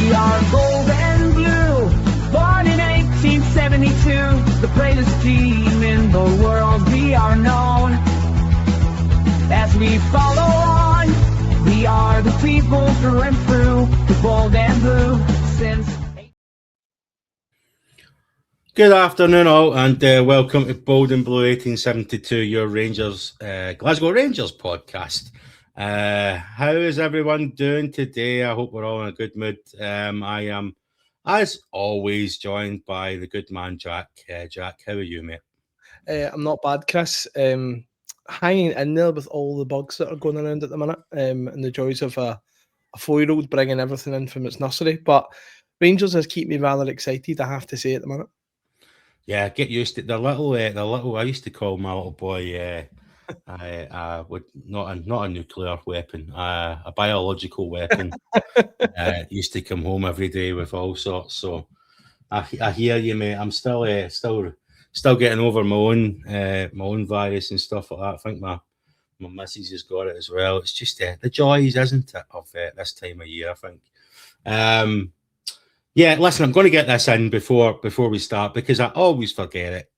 We are gold and blue, born in 1872, the greatest team in the world. We are known as we follow on. We are the people through and through, the gold and blue since. Good afternoon all, and welcome to Bold and Blue 1872, your Rangers, Glasgow Rangers podcast. How is everyone doing today? I hope we're all in a good mood. I am, as always, joined by the good man, Jack. Jack, how are you, mate? I'm not bad, Chris. Hanging in there with all the bugs that are going around at the minute, and the joys of a 4-year-old bringing everything in from its nursery. But Rangers has kept me rather excited, I have to say, at the minute. Yeah, get used to it. The little. I used to call my little boy, not a nuclear weapon, a biological weapon. Used to come home every day with all sorts. So I hear you, mate. I'm still getting over my own virus and stuff like that. I think my missus has got it as well. It's just the joys, isn't it, of this time of year, I think. Yeah, listen, I'm going to get this in before we start because I always forget it.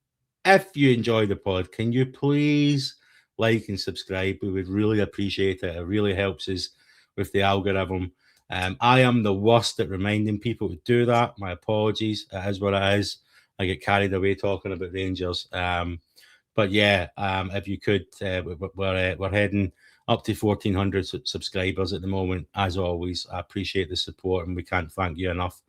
If you enjoy the pod, can you please like and subscribe? We would really appreciate it. It really helps us with the algorithm. I am the worst at reminding people to do that. My apologies. It is what it is. I get carried away talking about Rangers. But yeah, if you could, we're heading up to 1,400 subscribers at the moment. As always, I appreciate the support and we can't thank you enough.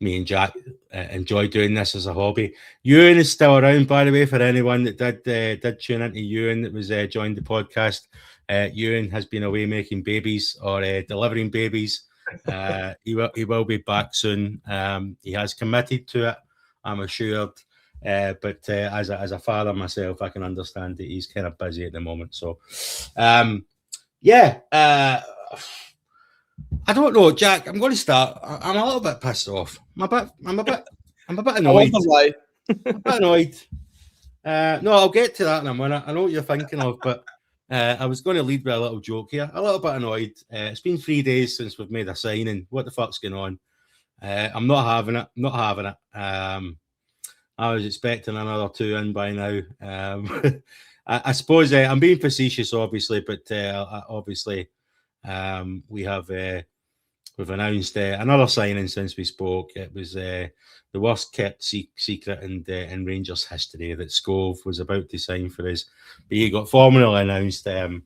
Me and Jack enjoy doing this as a hobby. Ewan is still around, by the way, for anyone that did tune into Ewan that was joined the podcast. Ewan has been away making babies or delivering babies. He will be back soon. He has committed to it, I'm assured. But as a father myself, I can understand that he's kind of busy at the moment. So, I don't know, Jack. I'm going to start. I'm a little bit pissed off. I'm a bit annoyed. Why? I'm a bit annoyed. No, I'll get to that in a minute. I know what you're thinking of, but I was going to lead with a little joke here. A little bit annoyed. It's been 3 days since we've made a signing. What the fuck's going on? I'm not having it. I'm not having it. I was expecting another 2 in by now. I suppose I'm being facetious, obviously, but obviously. We've announced another signing since we spoke. It was the worst kept secret in Rangers history that Skov was about to sign for us, but he got formally announced in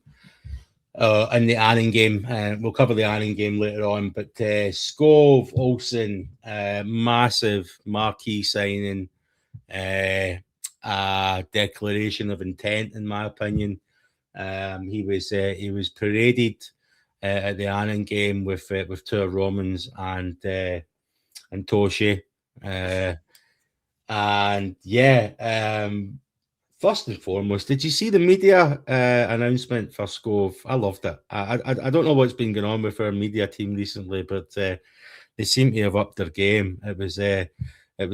the Annan game. We'll cover the Annan game later on, but Skov Olsen, massive marquee signing, a declaration of intent, in my opinion. He was paraded at the Annan game with 2 Romans and Toshe. First and foremost, did you see the media announcement for Skov? I loved it. I don't know what's been going on with our media team recently, but they seem to have upped their game. It was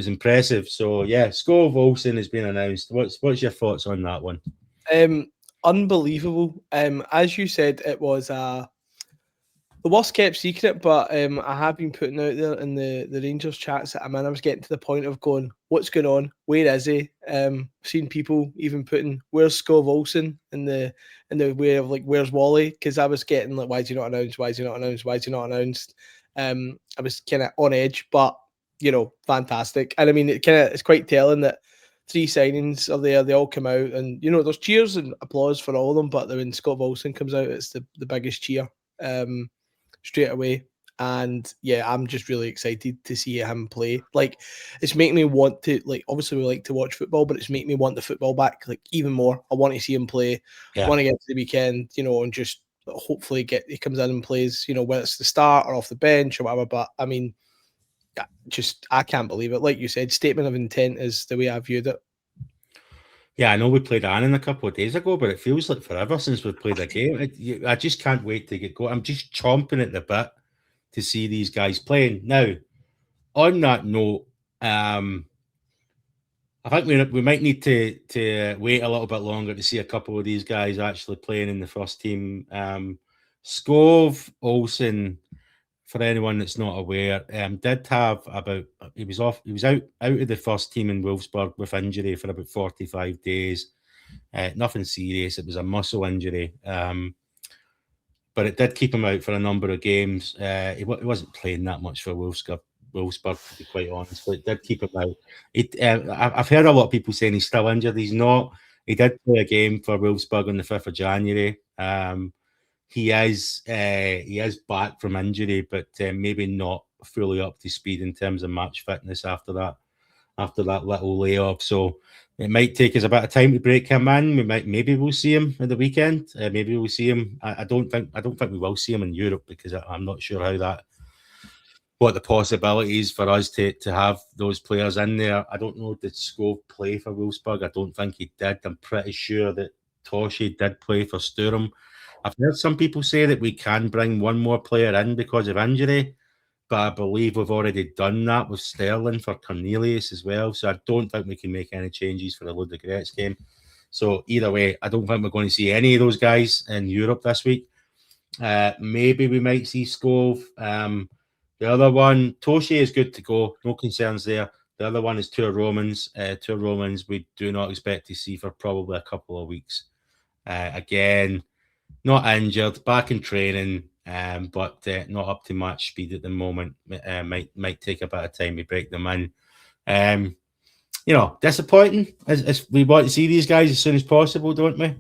impressive. So yeah, Skov Olsen has been announced. What's your thoughts on that one? Unbelievable. As you said, it was the worst kept secret, but I have been putting out there in the Rangers chats that I'm in. I was getting to the point of going, what's going on? Where is he? Seen people even putting, where's Skov Olsen in the way of like, where's Wally? Because I was getting like, why is he not announced? Why is he not announced? Why is he not announced? I was kind of on edge, but fantastic. And I mean, it's quite telling that 3 signings are there. They all come out, and there's cheers and applause for all of them. But when Skov Olsen comes out, it's the biggest cheer straight away. And yeah, I'm just really excited to see him play. Like, it's making me want to, like, obviously we like to watch football, but it's making me want the football back, like, even more. I want to see him play. Yeah. I want to get to the weekend, and just hopefully he comes in and plays, whether it's the start or off the bench or whatever. But I mean, I can't believe it. Like you said, statement of intent is the way I viewed it. Yeah, I know we played Annan a couple of days ago, but it feels like forever since we've played a game. I just can't wait to get going. I'm just chomping at the bit to see these guys playing. Now, on that note, I think we might need to wait a little bit longer to see a couple of these guys actually playing in the first team. Skov Olsen, for anyone that's not aware, did have about he was out of the first team in Wolfsburg with injury for about 45 days. Nothing serious. It was a muscle injury, but it did keep him out for a number of games. He wasn't playing that much for Wolfsburg, to be quite honest, but it did keep him out. I've heard a lot of people saying he's still injured. He's not. He did play a game for Wolfsburg on the 5th of January. He is back from injury, but maybe not fully up to speed in terms of match fitness after that little layoff. So it might take us a bit of time to break him in. Maybe we'll see him at the weekend. Maybe we'll see him. I don't think we will see him in Europe, because I'm not sure what the possibility is for us to have those players in there. I don't know, did Skov play for Wolfsburg? I don't think he did. I'm pretty sure that Toshi did play for Sturm. I've heard some people say that we can bring one more player in because of injury, but I believe we've already done that with Sterling for Cornelius as well. So I don't think we can make any changes for the Ludogorets game. So either way, I don't think we're going to see any of those guys in Europe this week. Maybe we might see Skov. The other one, Toshi, is good to go. No concerns there. The other one is Tour Romans. Tour Romans we do not expect to see for probably a couple of weeks. Again, not injured, back in training, but not up to match speed at the moment. Might take a bit of time to break them in. Disappointing. As we want to see these guys as soon as possible, don't we?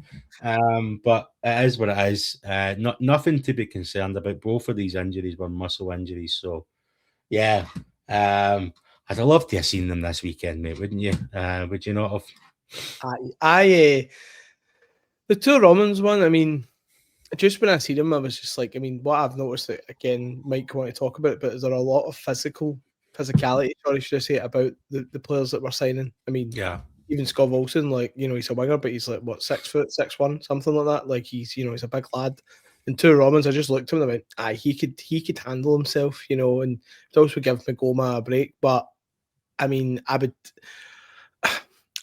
But it is what it is. Nothing to be concerned about. Both of these injuries were muscle injuries. So, yeah. I'd have loved to have seen them this weekend, mate, wouldn't you? Would you not have? The Tour Romans one, I mean, just when I see them, I was just like, I mean, what I've noticed that, again, Mike want to talk about, but is there a lot of physicality, sorry, should I say, about the players that we're signing? I mean, yeah, even Skov Olsen, like, he's a winger, but he's like, what, 6 foot, 6'1", something like that. Like, he's a big lad. And Tour Romans, I just looked at him and I went, he could handle himself, and it also give Magoma a break. But I mean,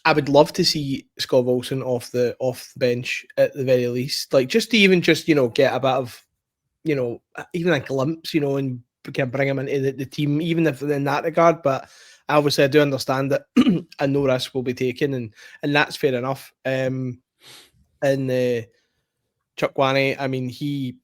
I would love to see Skov Olsen off the bench at the very least, like just get a bit of, even a glimpse, and can bring him into the team, even if in that regard. But obviously, I do understand that and no risk will be taken, and that's fair enough. And Chukwani, I mean, he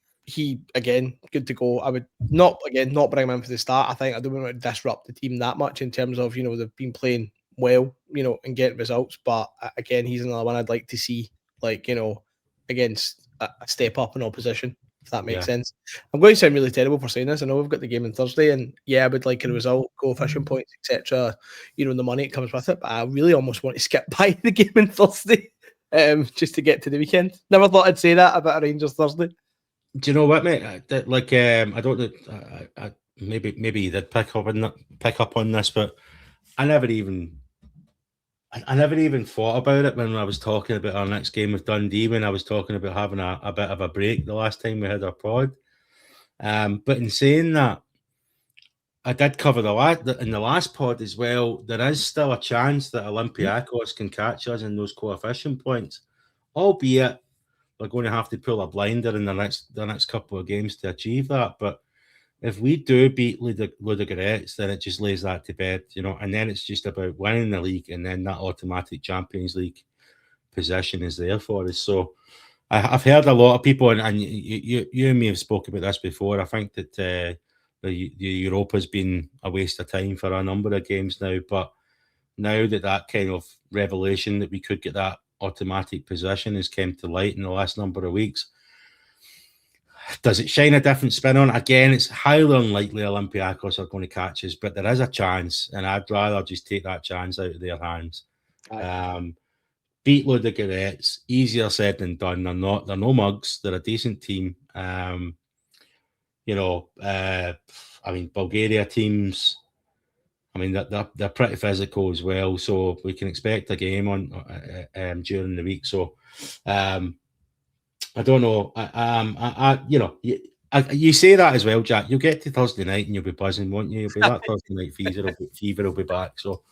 again good to go. I would not bring him in for the start. I don't want to disrupt the team that much in terms of they've been playing well, and getting results. But again, he's another one I'd like to see, against a step up in opposition, if that makes sense. I'm going to sound really terrible for saying this. I know we've got the game on Thursday, and I would like a result, coefficient points, etc. The money that comes with it. But I really almost want to skip by the game on Thursday, just to get to the weekend. Never thought I'd say that about a Rangers Thursday. Do you know what, mate? I don't know. Maybe you did pick up on this, but I never even thought about it when I was talking about our next game with Dundee, when I was talking about having a bit of a break the last time we had our pod. But in saying that, I did cover in the last pod as well, there is still a chance that Olympiacos can catch us in those coefficient points, albeit we're going to have to pull a blinder in the next couple of games to achieve that. But if we do beat Ludogorets, then it just lays that to bed, and then it's just about winning the league, and then that automatic Champions League position is there for us. So I've heard a lot of people, and you and me have spoken about this before. I think that the Europa has been a waste of time for a number of games now, but now that kind of revelation that we could get that automatic position has come to light in the last number of weeks, does it shine a different spin on? Again, it's highly unlikely Olympiacos are going to catch us, but there is a chance, and I'd rather just take that chance out of their hands. Beat Ludogorets, easier said than done. They're no mugs. They're a decent team. I mean, Bulgaria teams, I mean, they're pretty physical as well, so we can expect a game on during the week. So, I don't know. You say that as well, Jack. You'll get to Thursday night and you'll be buzzing, won't you? You'll be that Thursday night fever will be back. So,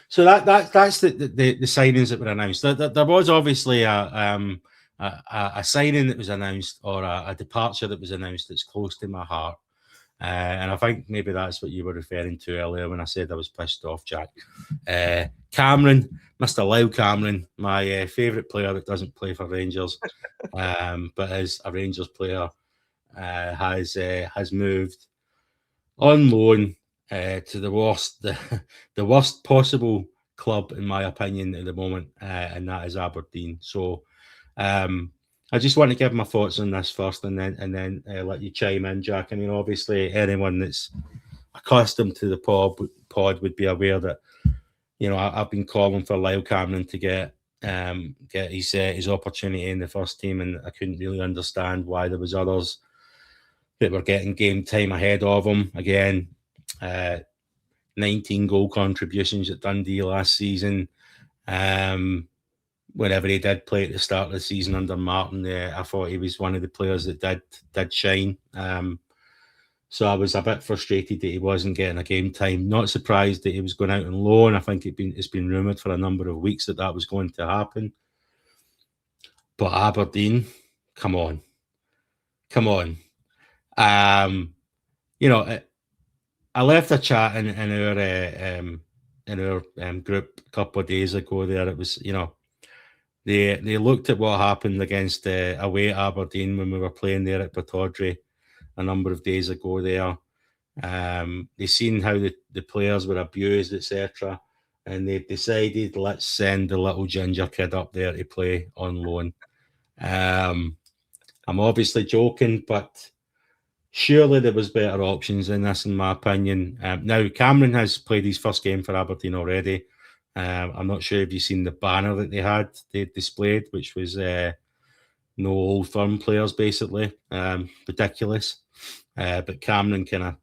so that's the signings that were announced. There was obviously a a signing that was announced or a departure that was announced that's close to my heart. And I think maybe that's what you were referring to earlier when I said I was pissed off, Jack. Cameron, Mr. Lyall Cameron, my favourite player that doesn't play for Rangers, but is a Rangers player, has moved on loan to the worst possible club, in my opinion, at the moment, and that is Aberdeen. So I just want to give my thoughts on this first, and then let you chime in, Jack. I mean, obviously, anyone that's accustomed to the pod would be aware that, you know, I've been calling for Lyall Cameron to get his opportunity in the first team, and I couldn't really understand why there was others that were getting game time ahead of him. Again, 19 goal contributions at Dundee last season. Whenever he did play at the start of the season under Martin, I thought he was one of the players that did shine. So I was a bit frustrated that he wasn't getting a game time. Not surprised that he was going out on loan. I think it's been rumoured for a number of weeks that was going to happen. But Aberdeen, come on. You know, I left a chat in our group a couple of days ago. There, it was, you know, they looked at what happened against away at Aberdeen when we were playing there at Pittodrie a number of days ago. There, they seen how the players were abused, etc., and they decided, let's send the little ginger kid up there to play on loan. I'm obviously joking, but surely there was better options than this, in my opinion. Now, Cameron has played his first game for Aberdeen already. I'm not sure if you've seen the banner that they displayed, which was no Old Firm players, basically. Ridiculous. But Cameron kind of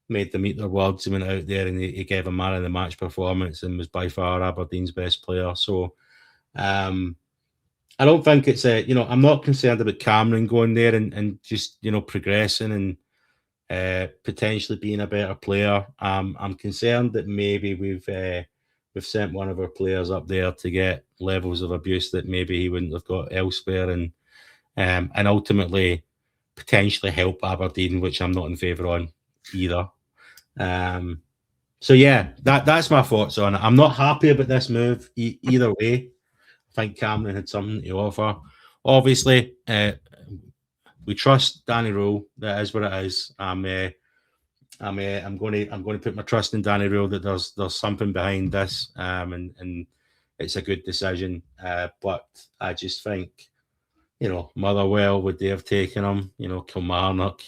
made them eat their words. He went out there and he gave a man of the match performance and was by far Aberdeen's best player. So I don't think it's I'm not concerned about Cameron going there and just, progressing and potentially being a better player. I'm concerned that maybe we've sent one of our players up there to get levels of abuse that maybe he wouldn't have got elsewhere, and ultimately potentially help Aberdeen, which I'm not in favour on either. So yeah, that's my thoughts on it. I'm not happy about this move either way. I think Cameron had something to offer. Obviously, we trust Danilo. That is what it is. I'm going to put my trust in Danilo that there's something behind this, and it's a good decision. But I just think, Motherwell, would they have taken him? Kilmarnock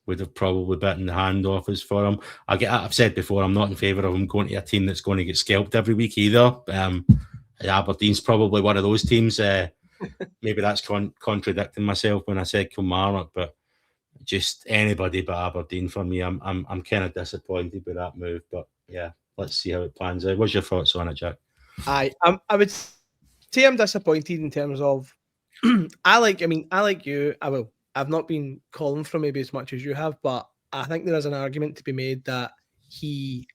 would have probably bitten the hand off us for him. I've said before, I'm not in favour of him going to a team that's going to get scalped every week either. Aberdeen's probably one of those teams. Maybe that's contradicting myself when I said Kilmarnock, but just anybody but Aberdeen for me. I'm kind of disappointed with that move, but yeah, let's see how it pans out. What's your thoughts on it, Jack? I would say I'm disappointed in terms of I like you. I've not been calling for maybe as much as you have, but I think there is an argument to be made that he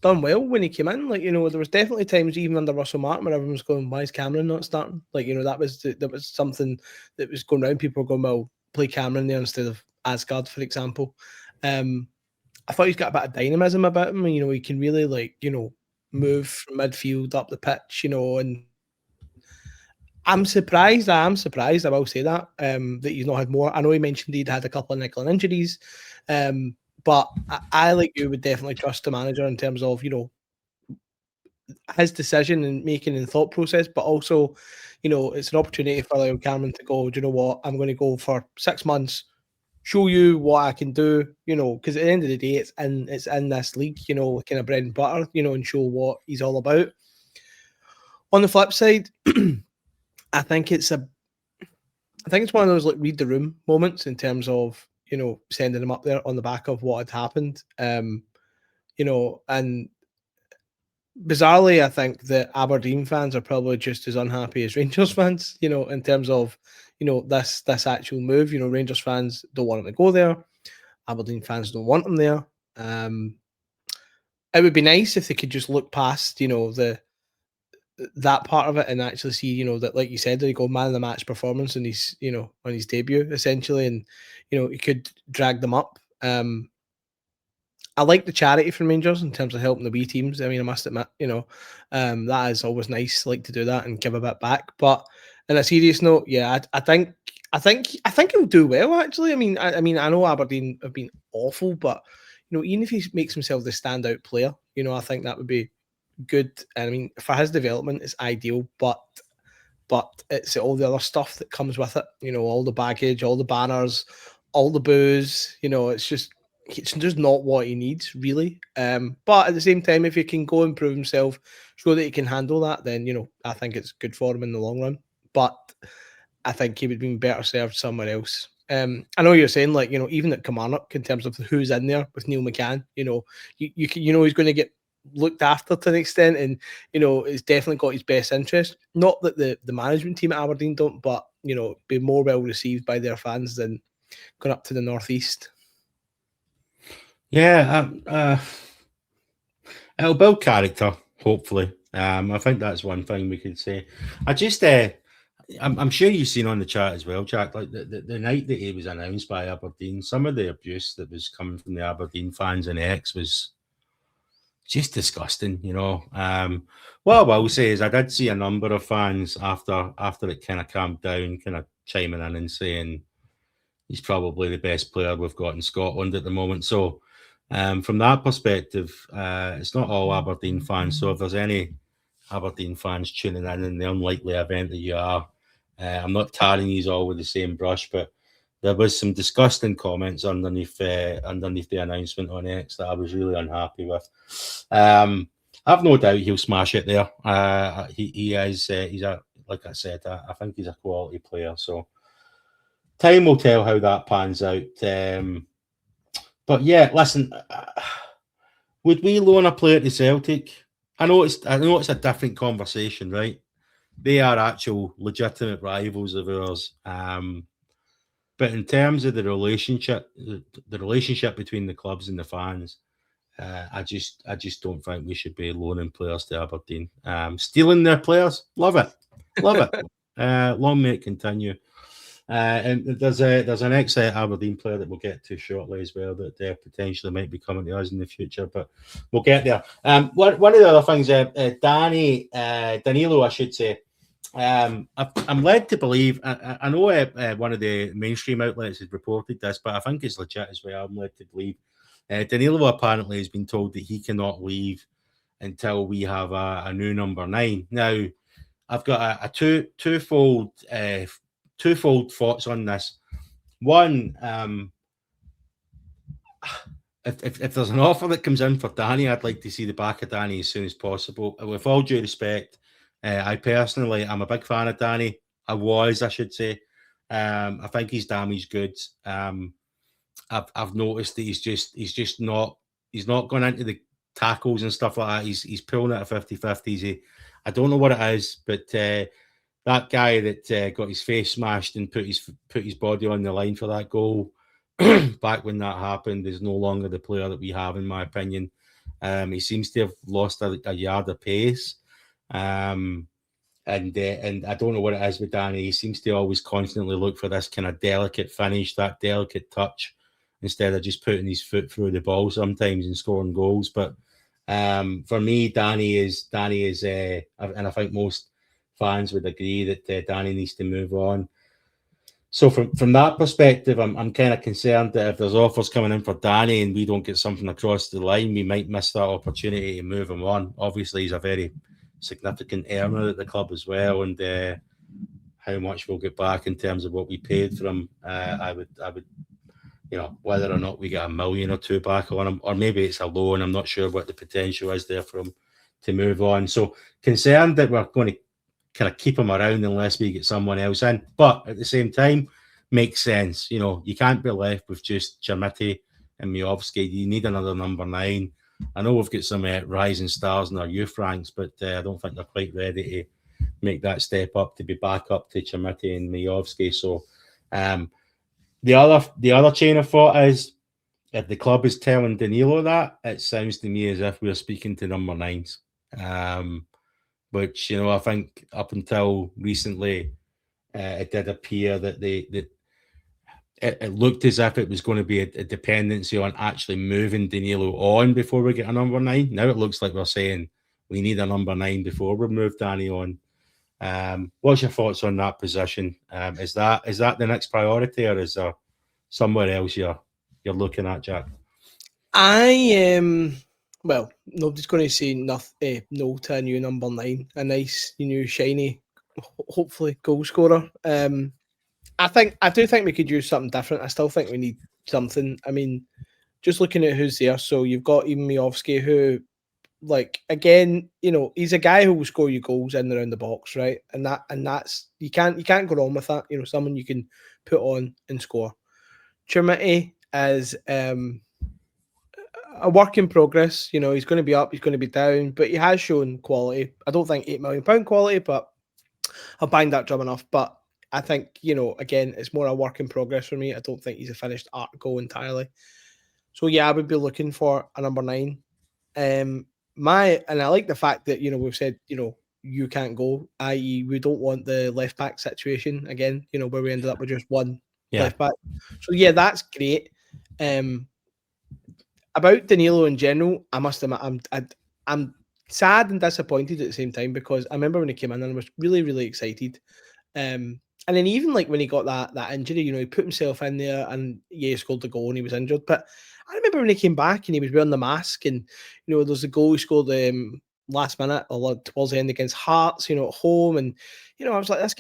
done well when he came in. There was definitely times even under Russell Martin where everyone was going, "Why is Cameron not starting?" That was something that was going around. People were going, "Well, play Cameron there instead of Asgard," for example. I thought he's got a bit of dynamism about him. He can really move from midfield up the pitch. And I'm surprised. I will say that that he's not had more. I know he mentioned he'd had a couple of niggling injuries. But I, like you, would definitely trust the manager in terms of, his decision and making and thought process, but also, it's an opportunity for Lyall Cameron to go, do you know what, I'm going to go for 6 months, show you what I can do, because at the end of the day, it's in this league, kind of bread and butter, and show what he's all about. On the flip side, I think it's one of those read the room moments in terms of, sending him up there on the back of what had happened. And bizarrely, I think that Aberdeen fans are probably just as unhappy as Rangers fans, in terms of, this actual move. Rangers fans don't want him to go there. Aberdeen fans don't want him there. It would be nice if they could just look past, the that part of it and actually see, you know, that, like you said, they go man of the match performance and he's, you know, on his debut essentially, and you know, he could drag them up. I like the charity from Rangers in terms of helping the wee teams. I mean, I must admit, you know, that is always nice, like to do that and give a bit back. But on a serious note, yeah, I think he'll do well. Actually, I mean, I know Aberdeen have been awful, but you know, even if he makes himself the standout player, you know, I think that would be good. And I mean, for his development, it's ideal. But it's all the other stuff that comes with it. You know, all the baggage, all the banners, all the booze. You know, it's just not what he needs, really. But at the same time, if he can go and prove himself, show that he can handle that, then, you know, I think it's good for him in the long run. But I think he would have been better served somewhere else. I know you're saying, like, you know, even at Kilmarnock, in terms of who's in there with Neil McCann, you know, you know he's going to get looked after to an extent, and you know, it's definitely got his best interest. Not that the management team at Aberdeen don't, but you know, be more well received by their fans than going up to the northeast. Yeah, it'll build character, hopefully. I think that's one thing we could say. I just, I'm sure you've seen on the chat as well, Jack, like the night that he was announced by Aberdeen, some of the abuse that was coming from the Aberdeen fans and X was just disgusting, you know. What I will say is I did see a number of fans after it kind of calmed down, kind of chiming in and saying he's probably the best player we've got in Scotland at the moment. So from that perspective, it's not all Aberdeen fans. So if there's any Aberdeen fans tuning in the unlikely event that you are, I'm not tarring you all with the same brush, but there was some disgusting comments underneath the announcement on X that I was really unhappy with. I've no doubt he'll smash it there. He is. He's a, like I said, I think he's a quality player. So time will tell how that pans out. But yeah, listen, would we loan a player to Celtic? I know it's a different conversation, right? They are actual legitimate rivals of ours. But in terms of the relationship between the clubs and the fans, I just don't think we should be loaning players to Aberdeen. Stealing their players, love it. Long may it continue. And there's an ex-Aberdeen player that we'll get to shortly as well that potentially might be coming to us in the future, but we'll get there. One of the other things, Danilo, I should say, I'm led to believe, I know one of the mainstream outlets has reported this, but I think it's legit as well. I'm led to believe Danilo apparently has been told that he cannot leave until we have a new number 9. Now, I've got a twofold thoughts on this. One, if there's an offer that comes in for Danny, I'd like to see the back of Danny as soon as possible. With all due respect, I personally, I'm a big fan of Danny. I should say. I think his damaged goods. I've noticed that he's not going into the tackles and stuff like that. He's pulling it at 50-50s. I don't know what it is, but that guy that got his face smashed and put his body on the line for that goal back when that happened is no longer the player that we have, in my opinion. He seems to have lost a yard of pace. And I don't know what it is with Danny. He seems to always constantly look for this kind of delicate finish, that delicate touch, instead of just putting his foot through the ball sometimes and scoring goals. But for me, Danny is, and I think most fans would agree that Danny needs to move on. So from that perspective, I'm kind of concerned that if there's offers coming in for Danny and we don't get something across the line, we might miss that opportunity to move him on. Obviously, he's a very significant earner at the club as well, and how much we'll get back in terms of what we paid for him, I would, whether or not we get $1 million or $2 million back on him, or maybe it's a loan. I'm not sure what the potential is there for him to move on. So concerned that we're going to kind of keep him around unless we get someone else in, but at the same time, makes sense. You can't be left with just Chermiti and Miovski. You need another number 9. I know we've got some rising stars in our youth ranks, but I don't think they're quite ready to make that step up to be back up to Chermiti and Miovski. So the other chain of thought is, if the club is telling Danilo that, it sounds to me as if we're speaking to number 9s. which, I think up until recently, it did appear that it looked as if it was going to be a dependency on actually moving Danilo on before we get a number 9. Now it looks like we're saying we need a number 9 before we move Danny on. What's your thoughts on that position? Is that the next priority, or is there somewhere else you're looking at, Jack? I am. Well, nobody's going to say no to a new number 9, a nice, new shiny, hopefully goal scorer. I do think we could use something different. I still think we need something. I mean, just looking at who's there. So you've got even Miovski, who, like, again, he's a guy who will score you goals in and around the box, right? And that's you can't go wrong with that. Someone you can put on and score. Chermiti is a work in progress. He's going to be up, he's going to be down, but he has shown quality. I don't think £8 million quality, but I'll bang that drum enough. But I think, again, it's more a work in progress for me. I don't think he's a finished article entirely. So yeah, I would be looking for a number 9. And I like the fact that, we've said, you can't go, i.e. we don't want the left back situation again, where we ended up with just one left back. So yeah, that's great. About Danilo in general, I must admit, I'm sad and disappointed at the same time, because I remember when he came in and I was really, really excited. And then even like when he got that injury, he put himself in there and he scored the goal and he was injured. But I remember when he came back and he was wearing the mask, and there's a goal he scored last minute or towards the end against Hearts, at home, and I was like, this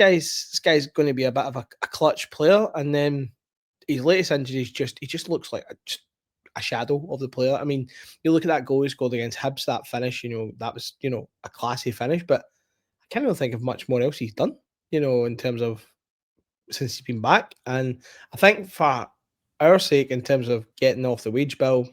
guy's going to be a bit of a clutch player. And then his latest injury is he just looks like a shadow of the player. I mean, you look at that goal he scored against Hibs, that finish, that was a classy finish, but I can't really think of much more else he's done, in terms of since he's been back. And I think for our sake, in terms of getting off the wage bill,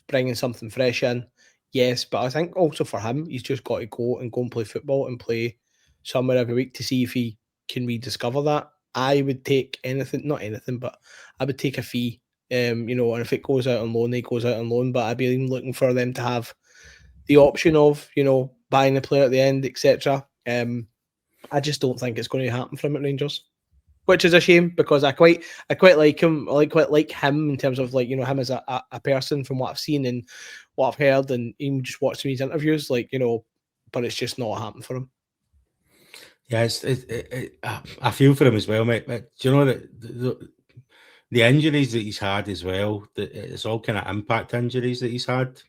bringing something fresh in, yes, but I think also for him, he's just got to go and play football and play somewhere every week to see if he can rediscover that. I would take not anything, but I would take a fee, and if it goes out on loan, it goes out on loan, but I'd be even looking for them to have the option of, buying the player at the end, etc. I just don't think it's going to happen from at Rangers, which is a shame, because I quite like him. I quite like him in terms of him as a person, from what I've seen and what I've heard, and even just watching his interviews, but it's just not happened for him. Yeah, I feel for him as well, mate. But do you know that the injuries that he's had as well, it's all kind of impact injuries that he's had.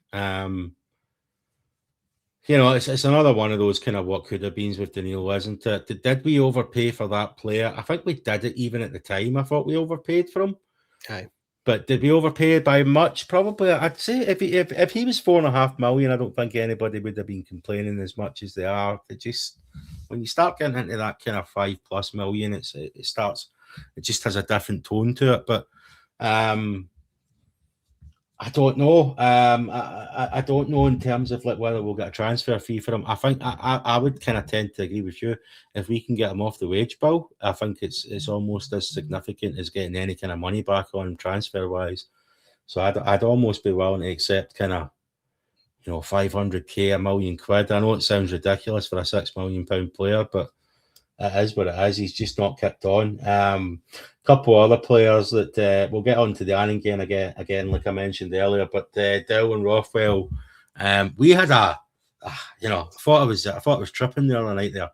It's another one of those kind of what could have been with Danilo, isn't it? Did we overpay for that player? I think we did it even at the time. I thought we overpaid for him. Aye. But did we overpay by much? Probably. I'd say if he was $4.5 million, I don't think anybody would have been complaining as much as they are. It just, when you start getting into that kind of $5+ million, it just has a different tone to it. But I don't know. I don't know in terms of whether we'll get a transfer fee for him. I think I would kind of tend to agree with you. If we can get him off the wage bill, I think it's almost as significant as getting any kind of money back on him transfer wise. So I'd almost be willing to accept kind of 500k, £1 million. I know it sounds ridiculous for a £6 million player, but it is what it is. He's just not kicked on. Couple other players that we'll get on to the Annan game again, like I mentioned earlier. But Dell and Rothwell, we had I thought it was tripping the other night there.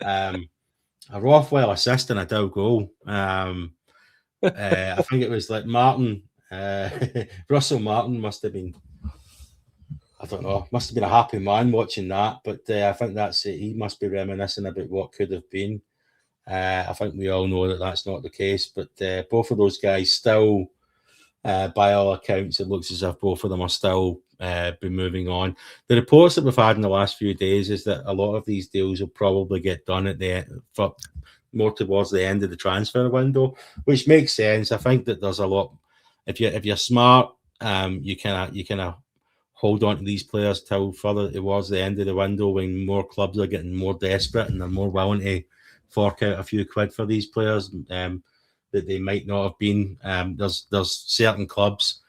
A Rothwell assist and a Dell goal. I think it was like Martin, Russell Martin must have been. I don't know. Must have been a happy man watching that, but I think that's it. He must be reminiscing about what could have been. I think we all know that that's not the case, but both of those guys still, by all accounts, it looks as if both of them are still been moving on. The reports that we've had in the last few days is that a lot of these deals will probably get done at more towards the end of the transfer window, which makes sense. I think that there's a lot. If you're smart, you kind of hold on to these players till further towards the end of the window, when more clubs are getting more desperate and they're more willing to fork out a few quid for these players that they might not have been. There's certain clubs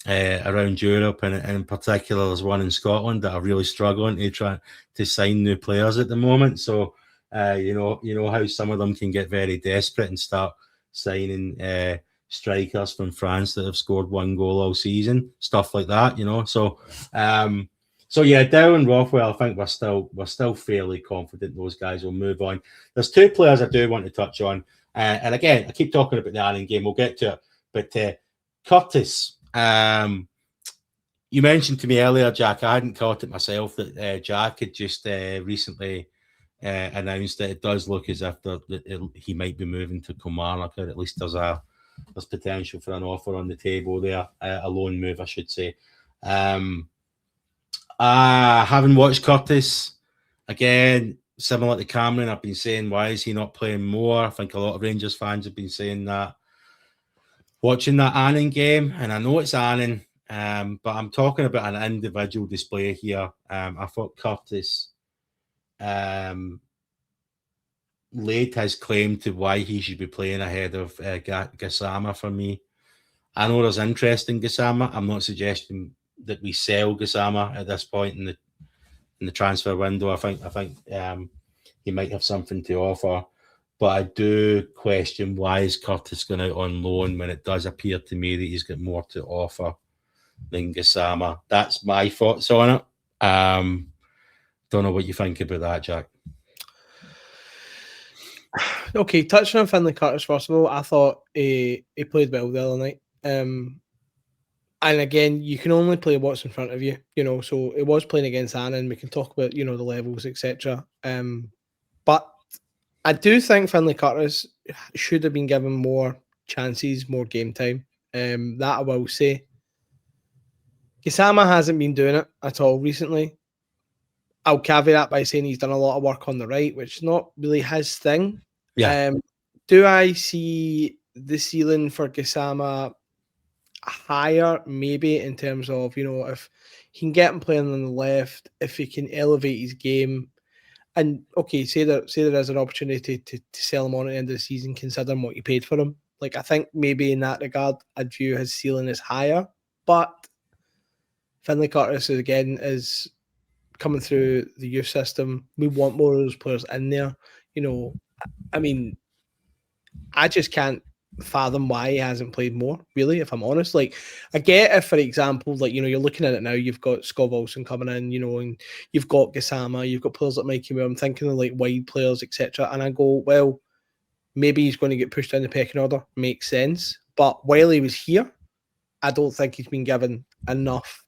around Europe, and in particular, there's one in Scotland that are really struggling to try to sign new players at the moment. So, you know how some of them can get very desperate and start signing strikers from France that have scored 1 goal all season, stuff like that. So yeah, Dow and Rothwell, I think we're still fairly confident those guys will move on. There's 2 players I do want to touch on, and again, I keep talking about the Annan game. We'll get to it, but Curtis. You mentioned to me earlier, Jack, I hadn't caught it myself, that Jack had just recently announced that it does look as if he might be moving to Kilmarnock, or at least there's potential for an offer on the table there, a loan move, I should say. Having watched Curtis, again, similar to Cameron, I've been saying, why is he not playing more? I think a lot of Rangers fans have been saying that. Watching that Annan game, and I know it's Annan, but I'm talking about an individual display here. I thought Curtis laid his claim to why he should be playing ahead of Gassama for me. I know there's interest in Gassama. I'm not suggesting that we sell Gassama at this point in the transfer window. I think he might have something to offer. But I do question, why is Curtis going out on loan when it does appear to me that he's got more to offer than Gassama? That's my thoughts on it. Don't know what you think about that, Jack. Okay, touching on Finley Curtis, first of all, I thought he played well the other night. And again, you can only play what's in front of you, so it was playing against Annan. We can talk about, the levels, etc. But I do think Finley Curtis should have been given more chances, more game time. That I will say. Gassama hasn't been doing it at all recently. I'll caveat by saying he's done a lot of work on the right, which is not really his thing. Yeah. Do I see the ceiling for Gassama higher? Maybe, in terms of, if he can get him playing on the left, if he can elevate his game. And okay, say there is an opportunity to sell him on at the end of the season, considering what you paid for him. Like, I think maybe in that regard, I'd view his ceiling as higher. But Finley Curtis is coming through the youth system. We want more of those players in there. I mean, I just can't fathom why he hasn't played more, really, if I'm honest. Like, I get if, for example, like, you're looking at it now, you've got Skov Olsen coming in, and you've got Gassama, you've got players like Mikey Moore. I'm thinking of like wide players, etc. And I go, well, maybe he's going to get pushed down the pecking order. Makes sense. But while he was here, I don't think he's been given enough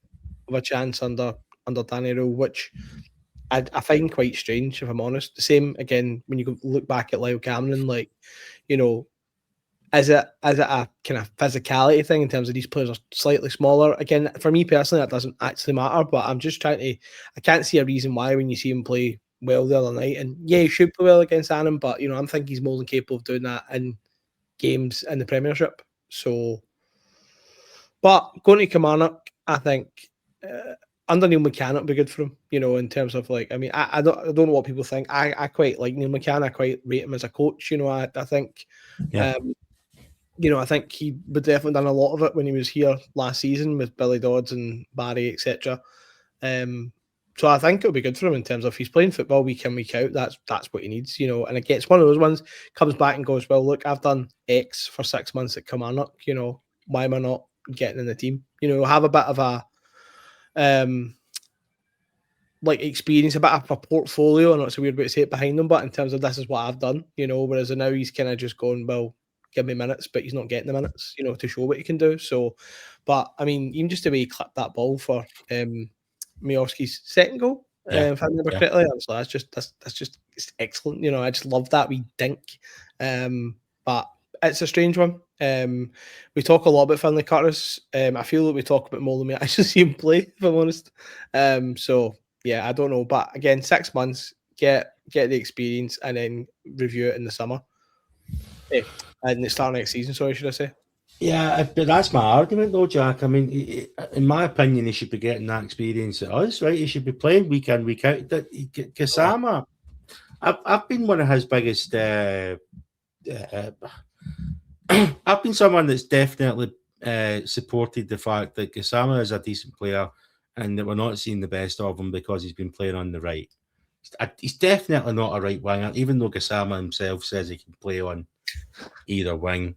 of a chance under Danilo, which I find quite strange, if I'm honest. The same, again, when you look back at Lyall Cameron, like, is it a kind of physicality thing in terms of these players are slightly smaller? Again, for me personally, that doesn't actually matter, but I'm just I can't see a reason why when you see him play well the other night, and yeah, he should play well against Annan, but, I'm thinking he's more than capable of doing that in games in the Premiership. So, but going to Kilmarnock, I think under Neil McCann it'll be good for him, in terms of, like, I mean, I don't know what people think. I quite like Neil McCann. I quite rate him as a coach. I think, yeah. I think he would definitely done a lot of it when he was here last season with Billy Dodds and Barry, etc. So I think it'll be good for him in terms of, he's playing football week in, week out. That's what he needs, And again, it's one of those ones, comes back and goes, well, look, I've done X for 6 months at Kilmarnock. Why am I not getting in the team? Have a bit of a like experience, a bit of a portfolio. I know it's a weird way to say it behind them, but in terms of, this is what I've done, whereas now he's kind of just going, well, give me minutes, but he's not getting the minutes, to show what he can do. So, but I mean, even just the way he clipped that ball for Miovski's second goal, if I remember correctly, that's just it's excellent. I just love that wee dink. But it's a strange one. We talk a lot about Finley Curtis. I feel like we talk about more than we actually see him play, if I'm honest. So yeah, I don't know. But again, 6 months, get the experience, and then review it in the summer. And the start of next season, sorry, should I say? Yeah, but that's my argument, though, Jack. I mean, in my opinion, he should be getting that experience at us, right? He should be playing week in, week out. Gassama, I've been one of his biggest. I've been someone that's definitely supported the fact that Gassama is a decent player and that we're not seeing the best of him because he's been playing on the right. He's definitely not a right winger, even though Gassama himself says he can play on either wing.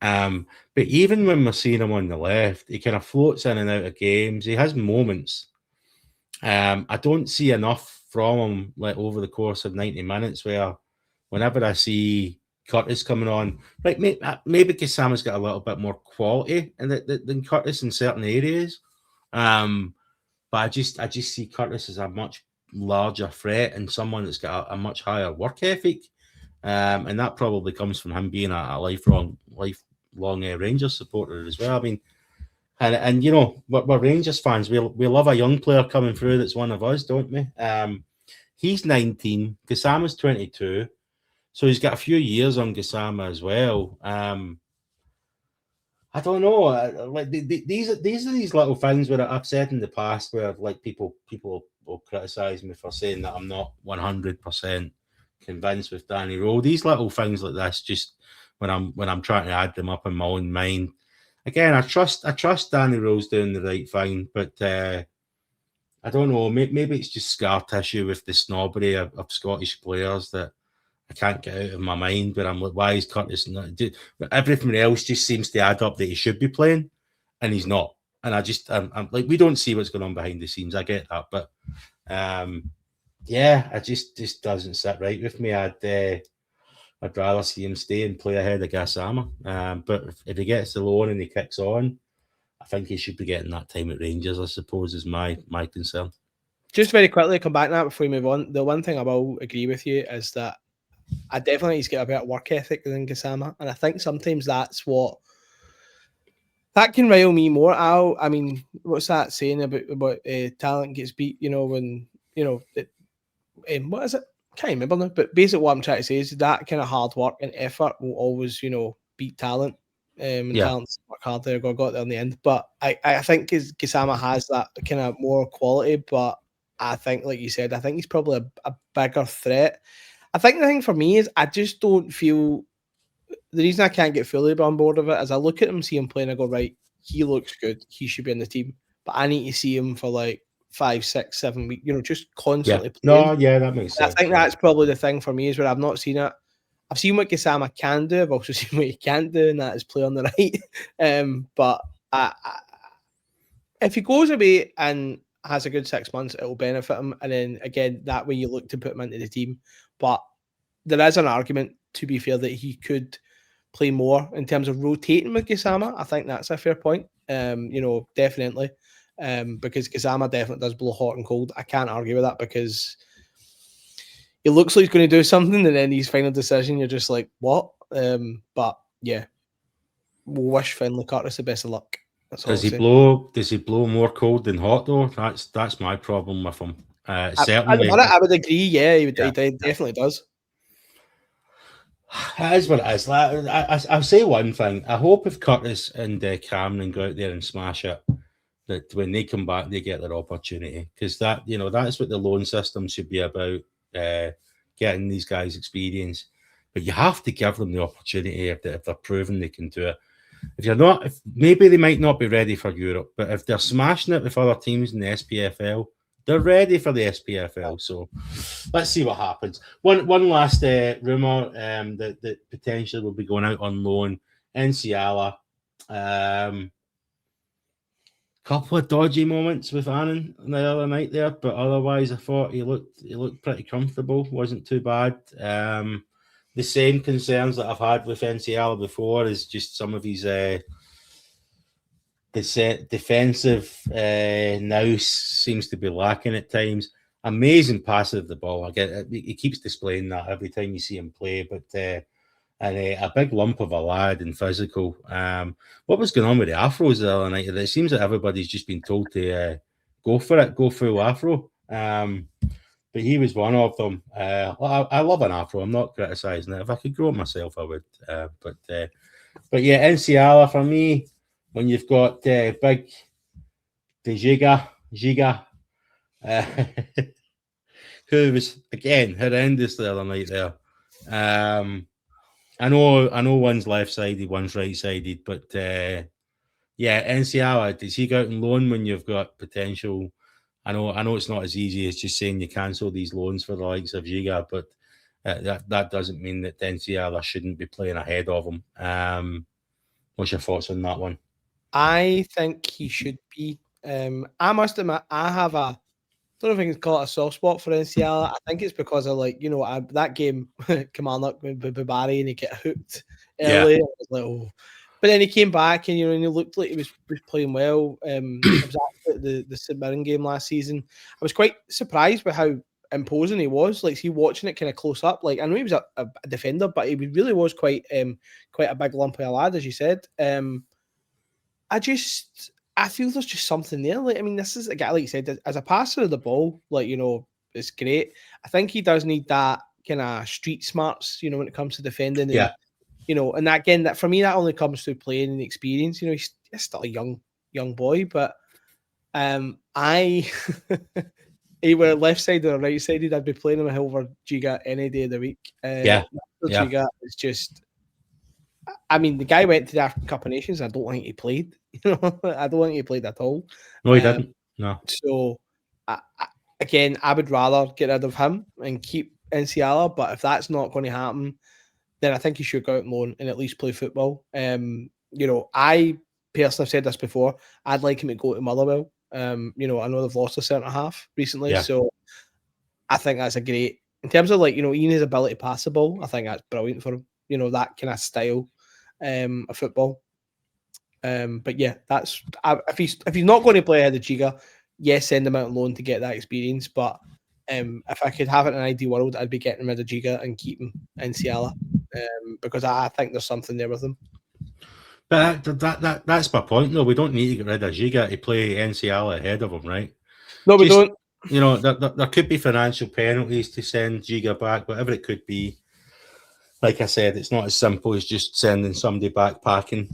But even when we're seeing him on the left, he kind of floats in and out of games. He has moments. I don't see enough from him like over the course of 90 minutes where whenever I see Curtis coming on, right, maybe Gassama's got a little bit more quality than Curtis in certain areas. But I just see Curtis as a much larger threat and someone that's got a much higher work ethic. And that probably comes from him being a lifelong Rangers supporter as well. I mean, and you know, we're Rangers fans. We love a young player coming through that's one of us, don't we? He's 19. Gassama's 22. So he's got a few years on Gassama as well. I don't know. Like these are these little things where I've said in the past where like people will criticize me for saying that I'm not 100% convinced with Danilo. These little things like this, just when I'm trying to add them up in my own mind. Again, I trust Danilo's doing the right thing, but I don't know. Maybe it's just scar tissue with the snobbery of Scottish players that I can't get out of my mind. But I'm like, why is Curtis not? But everything else just seems to add up that he should be playing, and he's not. And I'm like, we don't see what's going on behind the scenes. I get that, but yeah, it just doesn't sit right with me. I'd rather see him stay and play ahead of Gassama. But if he gets the loan and he kicks on, I think he should be getting that time at Rangers, I suppose, is my concern. Just very quickly, come back to that before we move on. The one thing I will agree with you is that I definitely think he's got a better work ethic than Gassama. And I think sometimes that's what that can rile me more. I mean, what's that saying about talent gets beat, you know, when, you know, what is it? Can't remember now, but basically what I'm trying to say is that kind of hard work and effort will always, you know, beat talent. And talents work hard there, got there in the end. But I think Gassama has that kind of more quality, but I think, like you said, I think he's probably a bigger threat. I think the thing for me is I just don't feel the reason I can't get fully on board with it is I look at him, see him playing, I go, right, he looks good, he should be in the team, but I need to see him for like 5, 6, 7 weeks, you know, just constantly playing. No, yeah, that makes sense. I think that's probably the thing for me is where I've not seen it. I've seen what Gassama can do. I've also seen what he can't do, and that is play on the right. But if he goes away and has a good 6 months, it will benefit him. And then again, that way you look to put him into the team. But there is an argument, to be fair, that he could play more in terms of rotating with Gassama. I think that's a fair point. You know, definitely. Because Gassama definitely does blow hot and cold. I can't argue with that because it looks like he's going to do something, and then his final decision, you're just like, what? But yeah, we'll wish Finley Curtis the best of luck. Does he blow more cold than hot though? That's my problem with him. Certainly, I would agree. Yeah, he definitely does. It is what it is. I'll say one thing. I hope if Curtis and Cameron go out there and smash it, that when they come back, they get their opportunity, because that, you know, that's what the loan system should be about, getting these guys experience. But you have to give them the opportunity if they're proven they can do it. If you're not, maybe they might not be ready for Europe, but if they're smashing it with other teams in the SPFL, they're ready for the SPFL. So let's see what happens. One last rumour that potentially will be going out on loan, Enciala. Couple of dodgy moments with Annan the other night there, but otherwise I thought he looked pretty comfortable. Wasn't too bad. The same concerns that I've had with Enciala before is just some of his defensive nous seems to be lacking at times. Amazing passer of the ball. I get it. He keeps displaying that every time you see him play, but a big lump of a lad and physical. What was going on with the Afros the other night? It seems that everybody's just been told to go for it, go full Afro. But he was one of them. I love an Afro. I'm not criticising it. If I could grow it myself, I would. But yeah, Enciala for me, when you've got big Giga, who was again horrendous the other night there. I know one's left-sided, one's right-sided, but Yeah, NCR, does he go out on loan when you've got potential? I know it's not as easy as just saying you cancel these loans for the likes of Giga, but that doesn't mean that NCR shouldn't be playing ahead of him. What's your thoughts on that one? I think he should be. I must admit, I have a, don't know if I can call it a soft spot for NCR. I think it's because of that game, Kilmarnock with Barry, and he get hooked early. Yeah. I was like, oh. But then he came back and and he looked like he was playing well. I was at the St Mirren game last season. I was quite surprised by how imposing he was. Like, see, watching it kind of close up. Like, I know he was a defender, but he really was quite a big lump of a lad, as you said. I feel there's just something there. Like, I mean, this is a guy, like you said, as a passer of the ball, it's great. I think he does need that kind of street smarts, when it comes to defending. Yeah. And that, again, that for me, that only comes through playing and experience. He's still a young boy, but he were left side or right sided, I'd be playing him over Giga any day of the week. Giga is just, I mean, the guy went to the African Cup of Nations. I don't think he played. I don't think he played at all. No, he didn't. No. So, I would rather get rid of him and keep NCR. But if that's not going to happen, then I think he should go out on loan and at least play football. I personally have said this before. I'd like him to go to Motherwell. I know they've lost a centre half recently, so I think that's a great, in terms of Ian, his ability to pass the ball. I think that's brilliant for him. That kind of style of football. But yeah, that's if he's not going to play ahead of Giga, yes, send him out on loan to get that experience. But if I could have it in an ideal world, I'd be getting rid of Giga and keeping NCR because I think there's something there with him. But that's my point, though. We don't need to get rid of Giga to play NCR ahead of him, right? No, we don't. There could be financial penalties to send Giga back, whatever it could be. Like I said, it's not as simple as just sending somebody back packing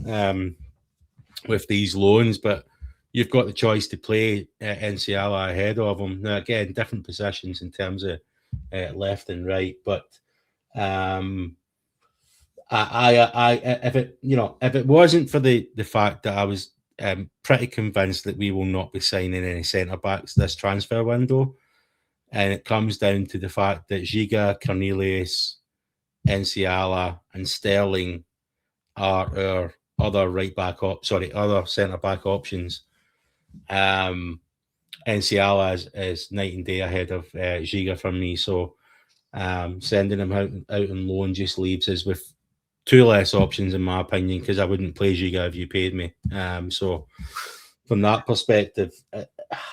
with these loans, but you've got the choice to play NCR ahead of them. Now, again, different positions in terms of left and right, but if it wasn't for the fact that I was pretty convinced that we will not be signing any centre backs this transfer window, and it comes down to the fact that Giga, Cornelius, Enciala and Sterling are our other other centre back options. Enciala is night and day ahead of Giga for me. So sending him out on loan just leaves us with two less options, in my opinion, because I wouldn't play Giga if you paid me. So from that perspective,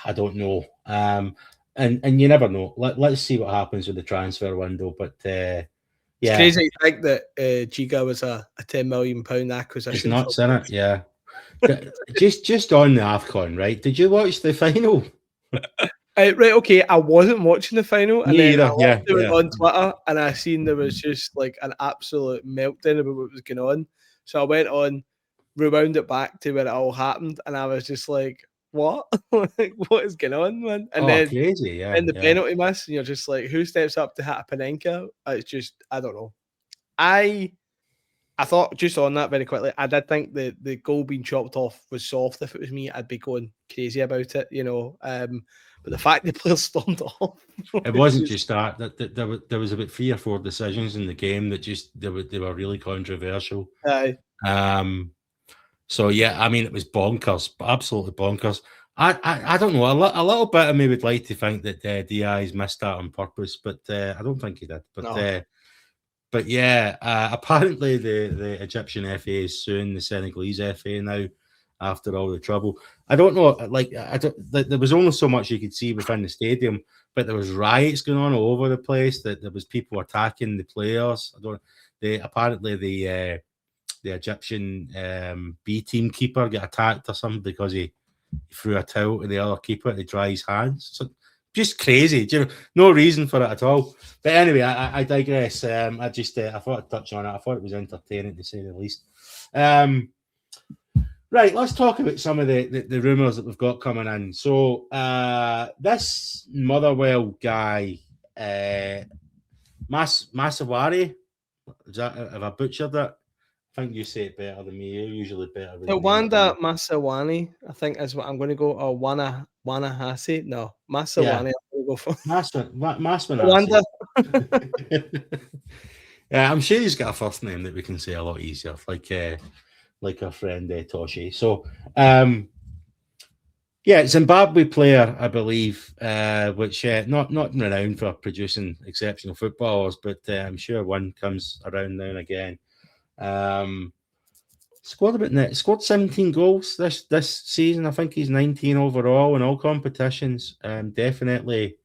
I don't know. And you never know. Let's see what happens with the transfer window. But it's crazy to think that Giga was a £10 million acquisition. It's nuts, isn't it? Yeah. just on the AFCON, right? Did you watch the final? Right, okay. I wasn't watching the final, and then I went on Twitter, and I seen there was just like an absolute meltdown about what was going on. So I went on, rewound it back to where it all happened, and I was just like, "What? Like, what is going on, man?" And then crazy, yeah. And the penalty miss, and you're just like, "Who steps up to hit a Panenka?" It's just, I don't know. I thought, just on that very quickly, I did think the goal being chopped off was soft. If it was me, I'd be going crazy about it, But the fact the players stormed off, it wasn't just that. There was about 3 or 4 decisions in the game that they were really controversial. Aye. So yeah, I mean, it was bonkers, absolutely bonkers. I don't know. A little bit of me would like to think that Diaz missed that on purpose, but I don't think he did. But no. But yeah, apparently the Egyptian FA is suing the Senegalese FA now after all the trouble. I don't know, there was only so much you could see within the stadium, but there was riots going on all over the place. That there was people attacking the players. Apparently the Egyptian B team keeper got attacked or something because he threw a towel to the other keeper to dry his hands. So, just crazy, no reason for it at all. But anyway, I digress. I thought I'd touch on it. I thought it was entertaining, to say the least. Right, let's talk about some of the rumours that we've got coming in. So this Motherwell guy, Masawari, have I butchered that? think you say it better than me. You're usually better with Wanda Masawani, I think is what I'm going to go. Or Wana Hasi. No, Masawani. I'm going to go for Masman. Wanda. Yeah, I'm sure he's got a first name that we can say a lot easier, like our friend Toshi. So, yeah, Zimbabwe player, I believe, which not renowned for producing exceptional footballers, but I'm sure one comes around now and again. Scored 17 goals this season. I think he's 19 overall in all competitions. Definitely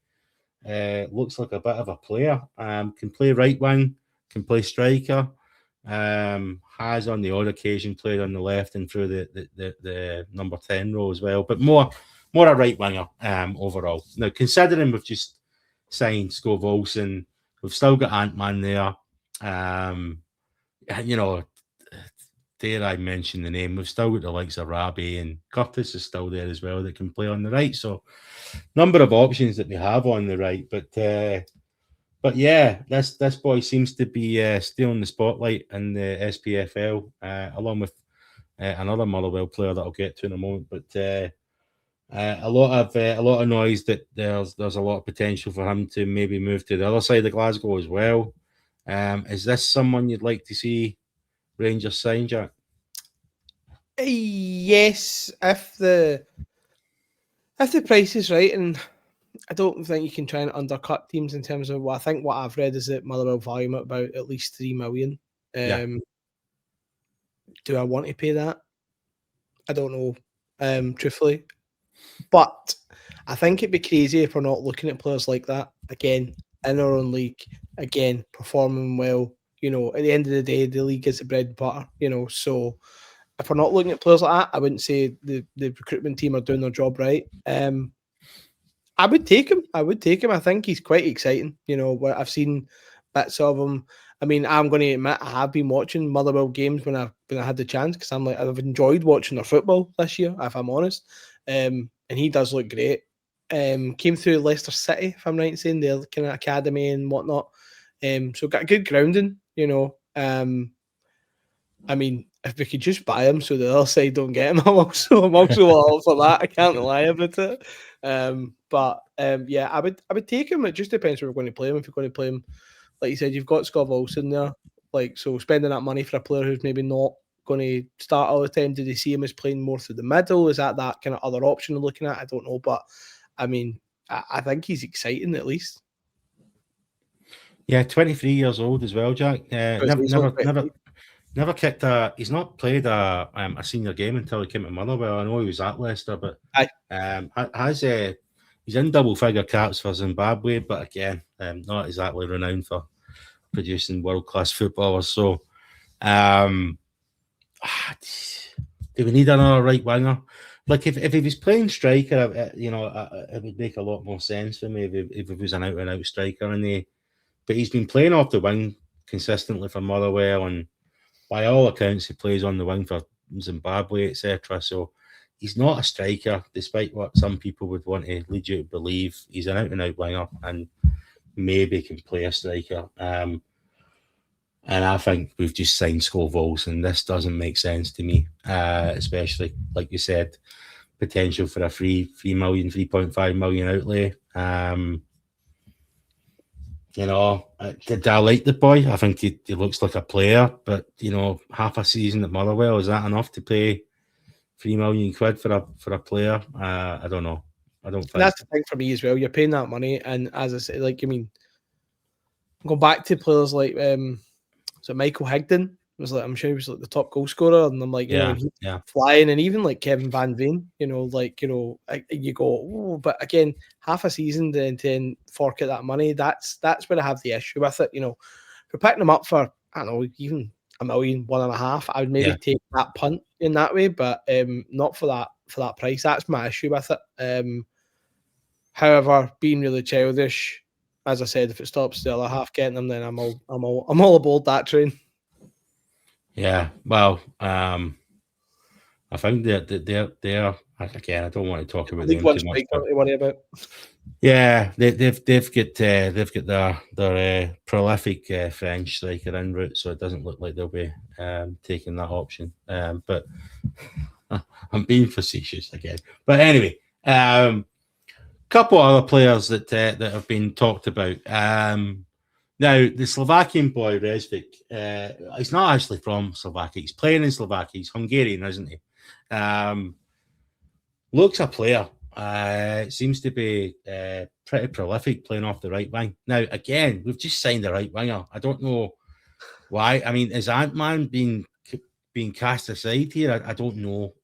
looks like a bit of a player. Can play right wing, can play striker. Has on the odd occasion played on the left and through the number 10 role as well, but more a right winger overall. Now, considering we've just signed Skov Olsen, we've still got Ant-Man there. Dare I mention the name? We've still got the likes of Rabi, and Curtis is still there as well that can play on the right. So, number of options that we have on the right, but yeah, this boy seems to be stealing the spotlight in the SPFL, along with another Motherwell player that I'll get to in a moment. But a lot of noise that there's a lot of potential for him to maybe move to the other side of Glasgow as well. Is this someone you'd like to see Rangers sign, Jack? Yes, if the price is right, and I don't think you can try and undercut teams in terms of what I've read is that Motherwell value him at about at least $3 million. Do I want to pay that? I don't know, truthfully. But I think it'd be crazy if we're not looking at players like that again in our own league, again performing well. At the end of the day, the league is the bread and butter. So if we're not looking at players like that, I wouldn't say the recruitment team are doing their job right. I would take him. I think he's quite exciting. I've seen bits of him. I mean, I'm going to admit I have been watching Motherwell games when I had the chance, because I've enjoyed watching their football this year, if I'm honest. And he does look great. Came through Leicester City, if I'm right in saying, their kind of academy and whatnot. So got good grounding. I mean, if we could just buy him so the other side don't get him, I'm also all for that. I can't lie about it. Yeah, I would take him. It just depends where we're going to play him. If you're going to play him, like you said, you've got Skov Olsen there. So spending that money for a player who's maybe not going to start all the time, do they see him as playing more through the middle? Is that kind of other option they're looking at? I don't know. But, I mean, I think he's exciting at least. Yeah, 23 years old as well, Jack. Never kicked he's not played a senior game until he came to Motherwell. I know he was at Leicester, but he's in double figure caps for Zimbabwe, but again, not exactly renowned for producing world class footballers. So, do we need another right winger? Like if he was playing striker, it would make a lot more sense for me if he was an out and out striker. But he's been playing off the wing consistently for Motherwell, and by all accounts, he plays on the wing for Zimbabwe, etc. So he's not a striker, despite what some people would want to lead you to believe. He's an out-and-out winger and maybe can play a striker. And I think we've just signed Skov Olsen. This doesn't make sense to me, especially, like you said, potential for a 3.5 million outlay. Did I like the boy? I think he looks like a player, but half a season at Motherwell, is that enough to pay £3 million for a player? I don't know. I don't think that's the thing for me as well. You're paying that money, and as I say, go back to players like so Michael Higdon I'm sure he was like the top goal scorer, and I'm like, flying, and even like Kevin Van Veen, you go, oh, but again, half a season then fork out that money. That's where I have the issue with it. For picking them up for, I don't know, even $1 million, $1.5 million, I would maybe take that punt in that way, but not for that price. That's my issue with it. However, being really childish, as I said, if it stops the other half getting them, then I'm all aboard that train. Yeah, well, I I found that they're again. I don't want to talk about League them One too much. strike, don't worry about. Yeah, they've got their prolific French striker en route, so it doesn't look like they'll be taking that option. But I'm being facetious again. But anyway, couple other players that have been talked about. Now, the Slovakian boy, Rezvik, he's not actually from Slovakia. He's playing in Slovakia. He's Hungarian, isn't he? Looks a player. Seems to be pretty prolific playing off the right wing. Now, again, we've just signed a right winger. I don't know why. I mean, is Ant-Man being cast aside here? I don't know.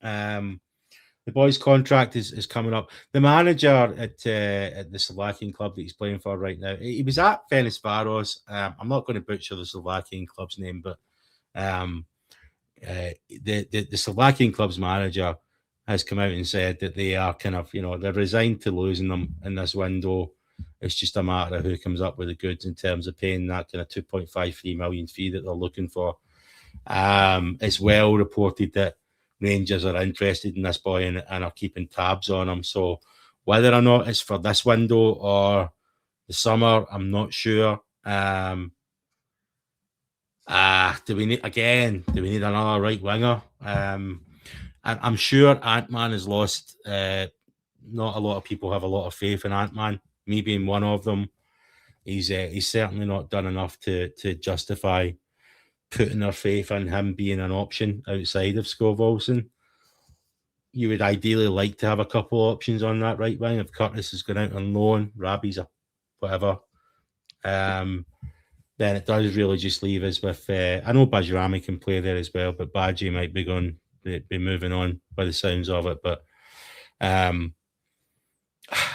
The boy's contract is coming up. The manager at the Slovakian club that he's playing for right now, he was at Ferencváros. I'm not going to butcher the Slovakian club's name, but the Slovakian club's manager has come out and said that they are kind of, they're resigned to losing them in this window. It's just a matter of who comes up with the goods in terms of paying that kind of 2.53 million fee that they're looking for. It's well reported that Rangers are interested in this boy and are keeping tabs on him. So whether or not it's for this window or the summer, I'm not sure. Do we need another right winger? I'm sure Ant-Man has lost. Not a lot of people have a lot of faith in Ant-Man. Me being one of them. He's certainly not done enough to justify putting their faith in him being an option outside of Skov Olsen. You would ideally like to have a couple options on that right wing. If Curtis is going out on loan, Rabi's or whatever, then it does really just leave us with. I know Bajrami can play there as well, but Baji might be moving on by the sounds of it. But I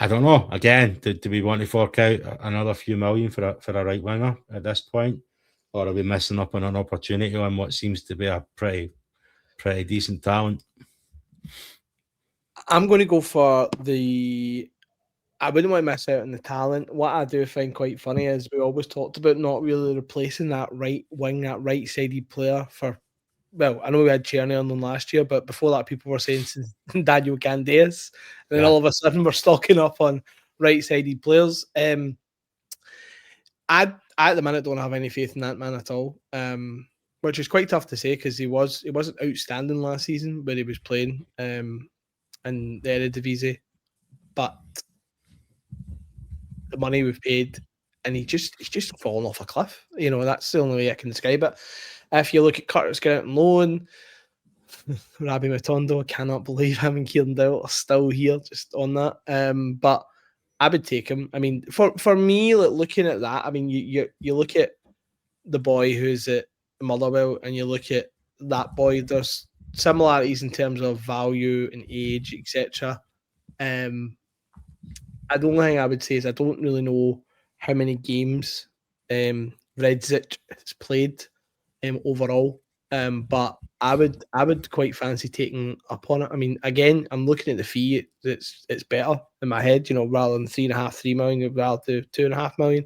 don't know. Again, do we want to fork out another few million for a right winger at this point? Or are we missing up on an opportunity on what seems to be a pretty decent talent? I'm going to go for I wouldn't want to miss out on the talent. What I do find quite funny is we always talked about not really replacing that right wing, that right-sided player for, well, I know we had Cherny on them last year, but before that people were saying Danilo Candeas. And then all of a sudden we're stocking up on right-sided players. I at the minute don't have any faith in that man at all, which is quite tough to say because he wasn't outstanding last season when he was playing in the Eredivisie, but the money we've paid and he's just fallen off a cliff. That's the only way I can describe it. If you look at Curtis going out on loan, Rabi Matondo, I cannot believe him and Kieran Dowell are still here just on that. But I would take him. I mean, for me, looking at that, I mean, you look at the boy who's at Motherwell and you look at that boy, there's similarities in terms of value and age, etc. The only thing I would say is I don't really know how many games Redzic has played overall, but I would quite fancy taking up on it. I mean, again, I'm looking at the fee. It's better in my head, rather than 3 million, rather than 2.5 million.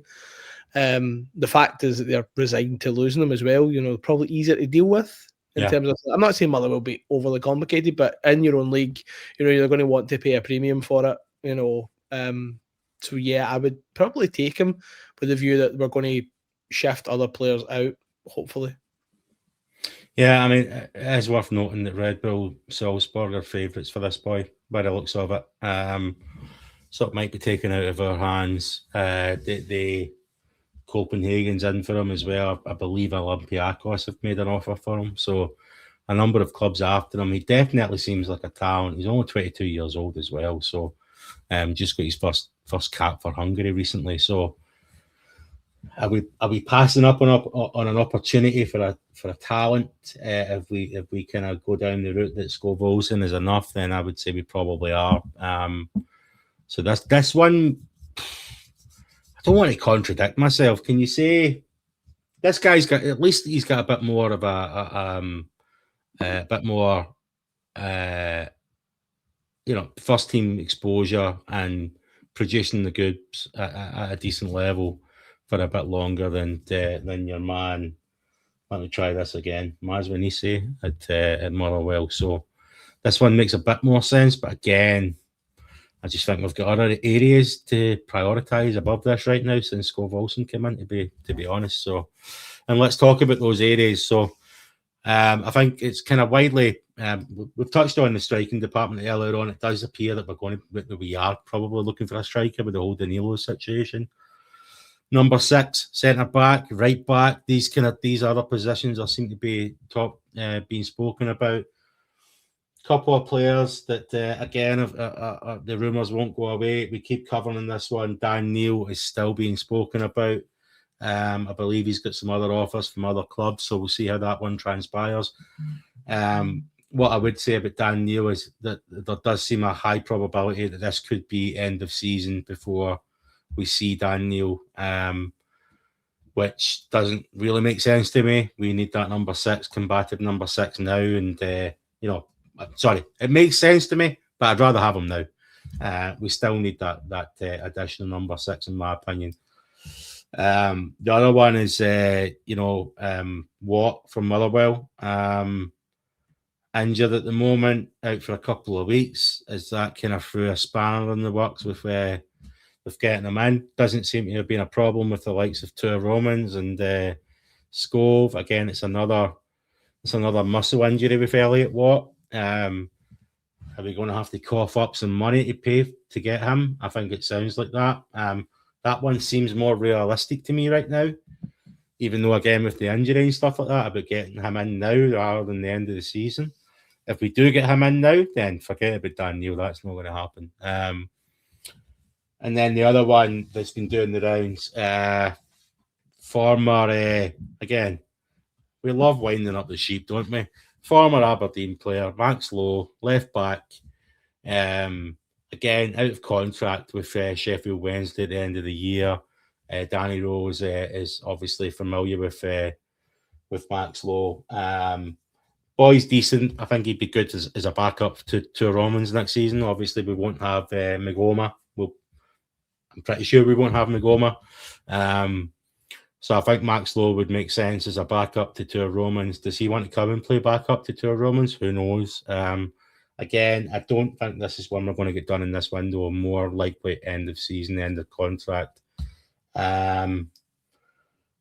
The fact is that they're resigned to losing them as well. Probably easier to deal with in terms of. I'm not saying Motherwell will be overly complicated, but in your own league, you're going to want to pay a premium for it. So yeah, I would probably take him with the view that we're going to shift other players out, hopefully. Yeah, I mean, it is worth noting that Red Bull Salzburg are favourites for this boy, by the looks of it. So it might be taken out of our hands. The Copenhagen's in for him as well. I believe Olympiacos have made an offer for him. So a number of clubs after him. He definitely seems like a talent. He's only 22 years old as well. So just got his first cap for Hungary recently. So are we passing up on an opportunity for a talent? If we kind of go down the route that Skov Olsen is enough, then I would say we probably are. So this one, I don't want to contradict myself. Can you say this guy's got he's got a bit more of a bit more first team exposure and producing the goods at a decent level for a bit longer than your man. Let me try this again. Mazwanisi at Motherwell. So This one makes a bit more sense, but again, I just think we've got other areas to prioritise above this right now since Skov Olsen came in, to be honest. So, and let's talk about those areas. So, I think it's kind of widely. We've touched on the striking department earlier on. It does appear that we are probably looking for a striker with the whole Danilo situation. Number 6, centre back, right back. These other positions are seem to be being spoken about. Couple of players that again, the rumours won't go away. We keep covering this one. Danilo is still being spoken about. I believe he's got some other offers from other clubs, so we'll see how that one transpires. What I would say about Danilo is that there does seem a high probability that this could be end of season before we see Danilo, which doesn't really make sense to me. We need that number 6, combative number 6 now, and sorry, it makes sense to me, but I'd rather have him now. We still need that additional number 6, in my opinion. The other one is, Watt from Motherwell, injured at the moment, out for a couple of weeks. Is that kind of threw a spanner in the works with getting him in? Doesn't seem to have been a problem with the likes of Two Romans and Skov. Again, it's another muscle injury with Elliot Watt. Are we going to have to cough up some money to pay to get him? I think it sounds like that. That one seems more realistic to me right now, even though, again, with the injury and stuff like that, about getting him in now rather than the end of the season. If we do get him in now, then forget about Danilo. That's not going to happen. And then the other one that's been doing the rounds, again, we love winding up the sheep, don't we? Former Aberdeen player, Max Lowe, left back. Again, out of contract with Sheffield Wednesday at the end of the year. Danny Rose is obviously familiar with Max Lowe. Boy's decent. I think he'd be good as a backup to Romans next season. Obviously, we won't have Magoma. I'm pretty sure we won't have Magoma. So I think Max Lowe would make sense as a backup to Two Romans. Does he want to come and play backup to Two Romans? Who knows? Again, I don't think this is one we're going to get done in this window. More likely end of season, end of contract. I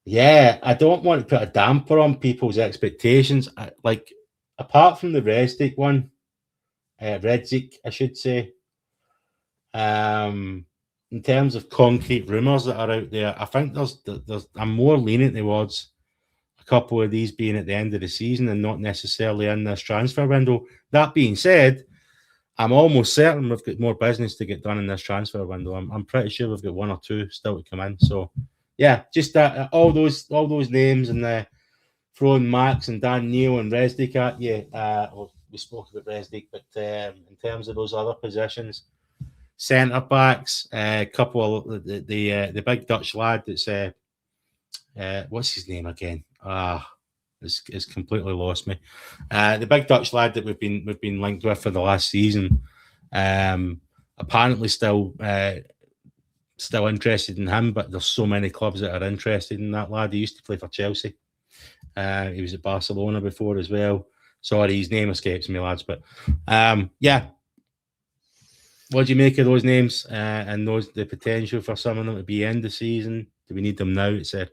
don't want to put a damper on people's expectations. Apart from the Redzik one, Redzik, I should say. In terms of concrete rumours that are out there, I think I'm more leaning towards a couple of these being at the end of the season and not necessarily in this transfer window. That being said, I'm almost certain we've got more business to get done in this transfer window. I'm pretty sure we've got 1 or 2 still to come in. So, yeah, just all those names and throwing Max and Danilo and Redzik at you. We spoke about Redzik, but in terms of those other positions, centre backs, a couple of the big Dutch lad that's what's his name again? It's completely lost me. The big Dutch lad that we've been linked with for the last season, apparently still interested in him, but there's so many clubs that are interested in that lad. He used to play for Chelsea. He was at Barcelona before as well. Sorry, his name escapes me, lads. But what do you make of those names and the potential for some of them to be end of season? Do we need them now, etc.?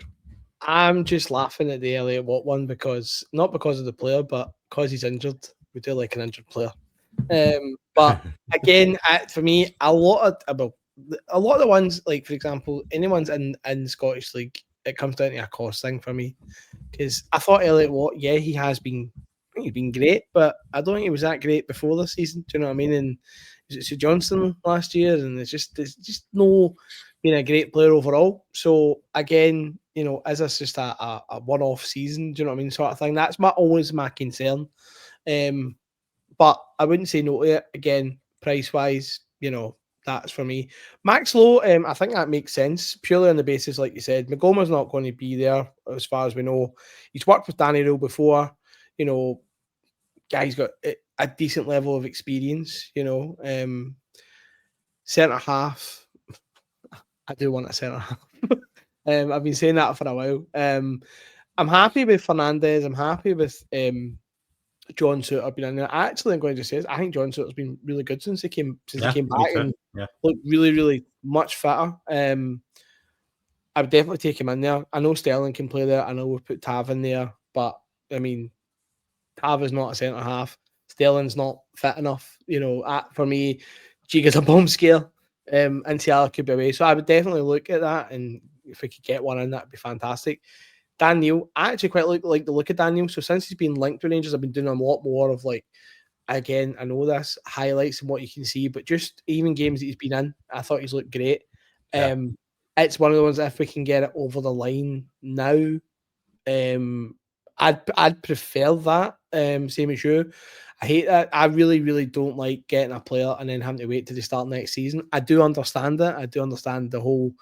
I'm just laughing at the Elliot Watt one not because of the player, but because he's injured. We do like an injured player. But again, for me, a lot of the ones, like for example, anyone's in Scottish League, it comes down to a cost thing for me. Because I thought Elliot Watt, he's been great, but I don't think he was that great before the season. Do you know what I mean? And was it Sir Johnston last year? And there's just no being a great player overall. So again, is this just a one-off season? Do you know what I mean? Sort of thing. That's always my concern. But I wouldn't say no to it. Again, price-wise, that's for me. Max Lowe, I think that makes sense, purely on the basis, like you said, Magoma's not going to be there as far as we know. He's worked with Danilo before. Guy's got a decent level of experience, centre half. I do want a centre half. I've been saying that for a while. I'm happy with Fernandez. I'm happy with John Souttar been in there. I actually am going to say this. I think John Souttar's been really good since he came back and looked really, really much fitter. I would definitely take him in there. I know Sterling can play there. I know we've put Tav in there, but I mean, Tav is not a centre half. Sterling's not fit enough. For me, Giga's a bomb scale. And Tiala could be away. So I would definitely look at that, and if we could get one in, that'd be fantastic. Danilo, I actually quite like the look of Danilo. So since he's been linked with Rangers, I've been doing a lot more of again, I know this, highlights and what you can see, but just even games that he's been in, I thought he's looked great. Yeah. It's one of the ones, if we can get it over the line now, I'd prefer that. Same as you. I hate that. I really, really don't like getting a player and then having to wait till they start next season. I do understand it. I do understand the whole,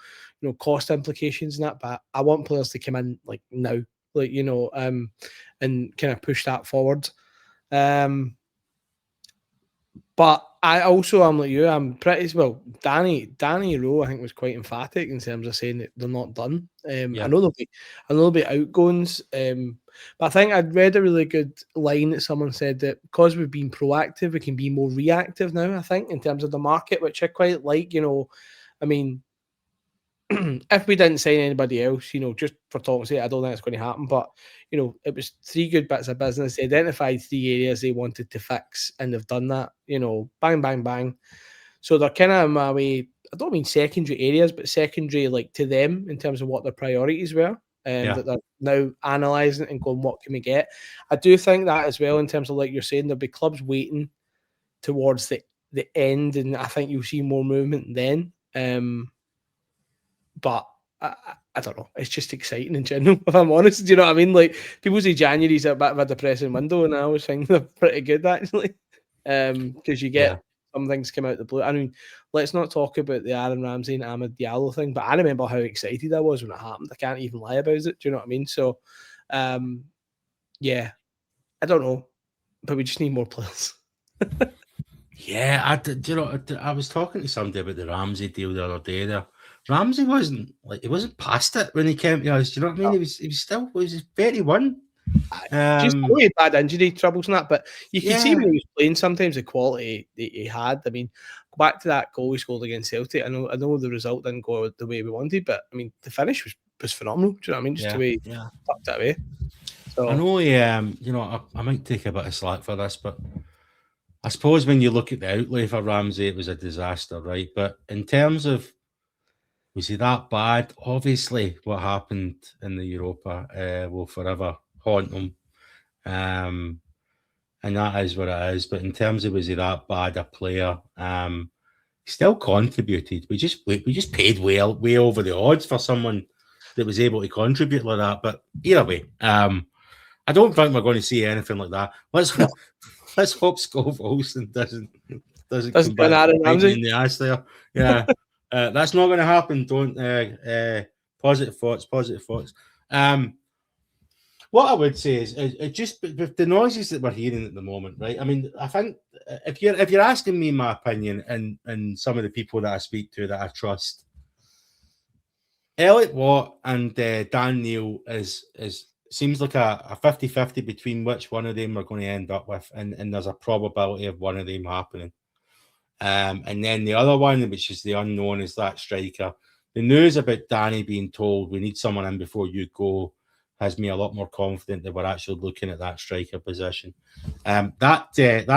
cost implications and that, but I want players to come in now, and kind of push that forward. But I also am like you. I'm pretty well. Danny Rowe, I think, was quite emphatic in terms of saying that they're not done. I know there'll be outgoings. But I think I'd read a really good line that someone said that because we've been proactive, we can be more reactive now. I think in terms of the market, which I quite like. I mean, if we didn't sign anybody else, just for talk's sake, I don't think it's going to happen. But it was 3 good bits of business. They identified 3 areas they wanted to fix, and they've done that. Bang, bang, bang. So they're kind of in my way. I don't mean secondary areas, but secondary to them in terms of what their priorities were, that they're now analysing and going, what can we get? I do think that as well in terms of you're saying, there'll be clubs waiting towards the end, and I think you'll see more movement then. But I don't know. It's just exciting in general, if I'm honest. Do you know what I mean? People say January's a bit of a depressing window, and I always think they're pretty good, actually. Because you get some things come out the blue. I mean, let's not talk about the Aaron Ramsey and Amad Diallo thing, but I remember how excited I was when it happened. I can't even lie about it. Do you know what I mean? So, yeah, I don't know, but we just need more players. Yeah, I was talking to somebody about the Ramsey deal the other day there. Ramsey wasn't past it when he came to us. Do you know what I mean? No. He was 31. Just really bad injury troubles and that, but you can see when he was playing sometimes the quality that he had. I mean, go back to that goal he scored against Celtic. I know the result didn't go the way we wanted, but I mean the finish was phenomenal. Do you know what I mean? Just the way he tucked it away. So I know I might take a bit of slack for this, but I suppose when you look at the outlay for Ramsey, it was a disaster, right? But in terms of, was he that bad? Obviously, what happened in the Europa will forever haunt him. And that is what it is. But in terms of, was he that bad a player? He still contributed. We just paid way over the odds for someone that was able to contribute like that. But either way, I don't think we're going to see anything like that. Let's hope Skov Olsen doesn't come back in the ass there. Yeah. That's not going to happen. Don't positive thoughts. What I would say is it just with the noises that we're hearing at the moment, right? I mean, I think if you're asking me my opinion and some of the people that I speak to that I trust, Elliot Watt and Dan Neil seems like a 50-50 between which one of them we're going to end up with, and there's a probability of one of them happening. And then the other one, which is the unknown, is that striker. The news about Danny being told we need someone in before you go has me a lot more confident that we're actually looking at that striker position. That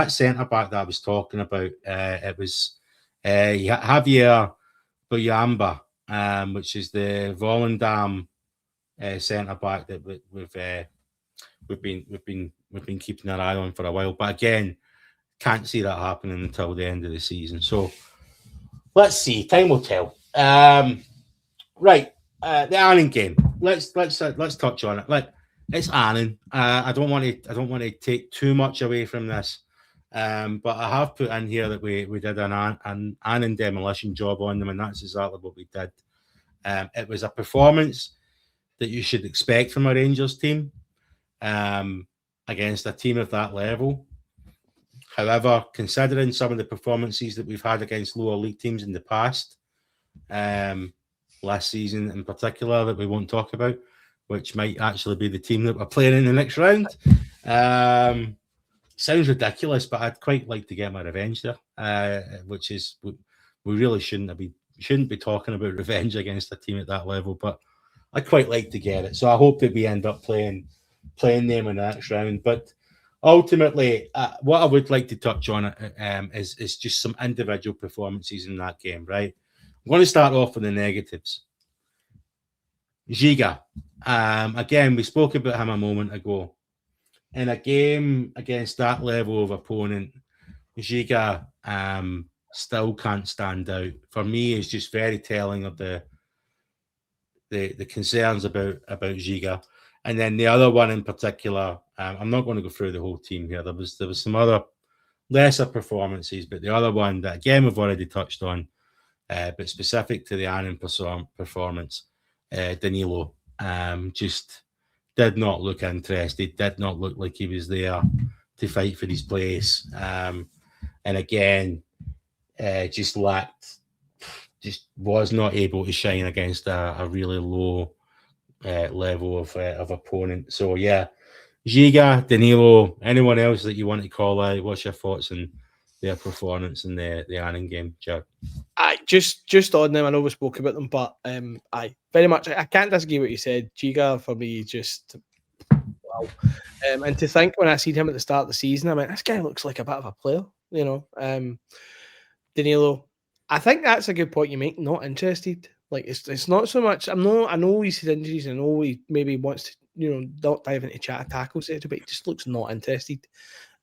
centre back that I was talking about, it was Javier Buyamba, which is the Volendam centre back that we've been keeping our eye on for a while. But again, can't see that happening until the end of the season. So let's see. Time will tell. Right, the Annan game. Let's touch on it. It's Annan. I don't want to take too much away from this, but I have put in here that we did an Annan demolition job on them, and that's exactly what we did. It was a performance that you should expect from a Rangers team against a team of that level. However, considering some of the performances that we've had against lower league teams in the past, last season in particular, that we won't talk about, which might actually be the team that we're playing in the next round, sounds ridiculous, but I'd quite like to get my revenge there, which is we really shouldn't be talking about revenge against a team at that level, but I'd quite like to get it. So I hope that we end up playing them in the next round. But ultimately, what I would like to touch on is just some individual performances in that game, right? I'm going to start off with the negatives. Giga. Again, we spoke about him a moment ago. In a game against that level of opponent, Giga still can't stand out. For me, it's just very telling of the concerns about Giga. And then the other one in particular, I'm not going to go through the whole team here. There was some other lesser performances, but the other one that again we've already touched on, but specific to the Annan performance, Danilo just did not look interested, did not look like he was there to fight for his place. And again, just was not able to shine against a really low level of opponent. So yeah, Giga, Danilo, anyone else that you want to call out? What's your thoughts on their performance in the Annan game, Jack? Just on them, I know we spoke about them, but very much I can't disagree what you said. Giga for me just wow. And to think when I seen him at the start of the season, I mean, this guy looks like a bit of a player, you know. Danilo, I think that's a good point you make. Not interested. Like it's not so much. I know he's had injuries. I know he maybe wants to, you know, not dive into chat tackles, but he just looks not interested.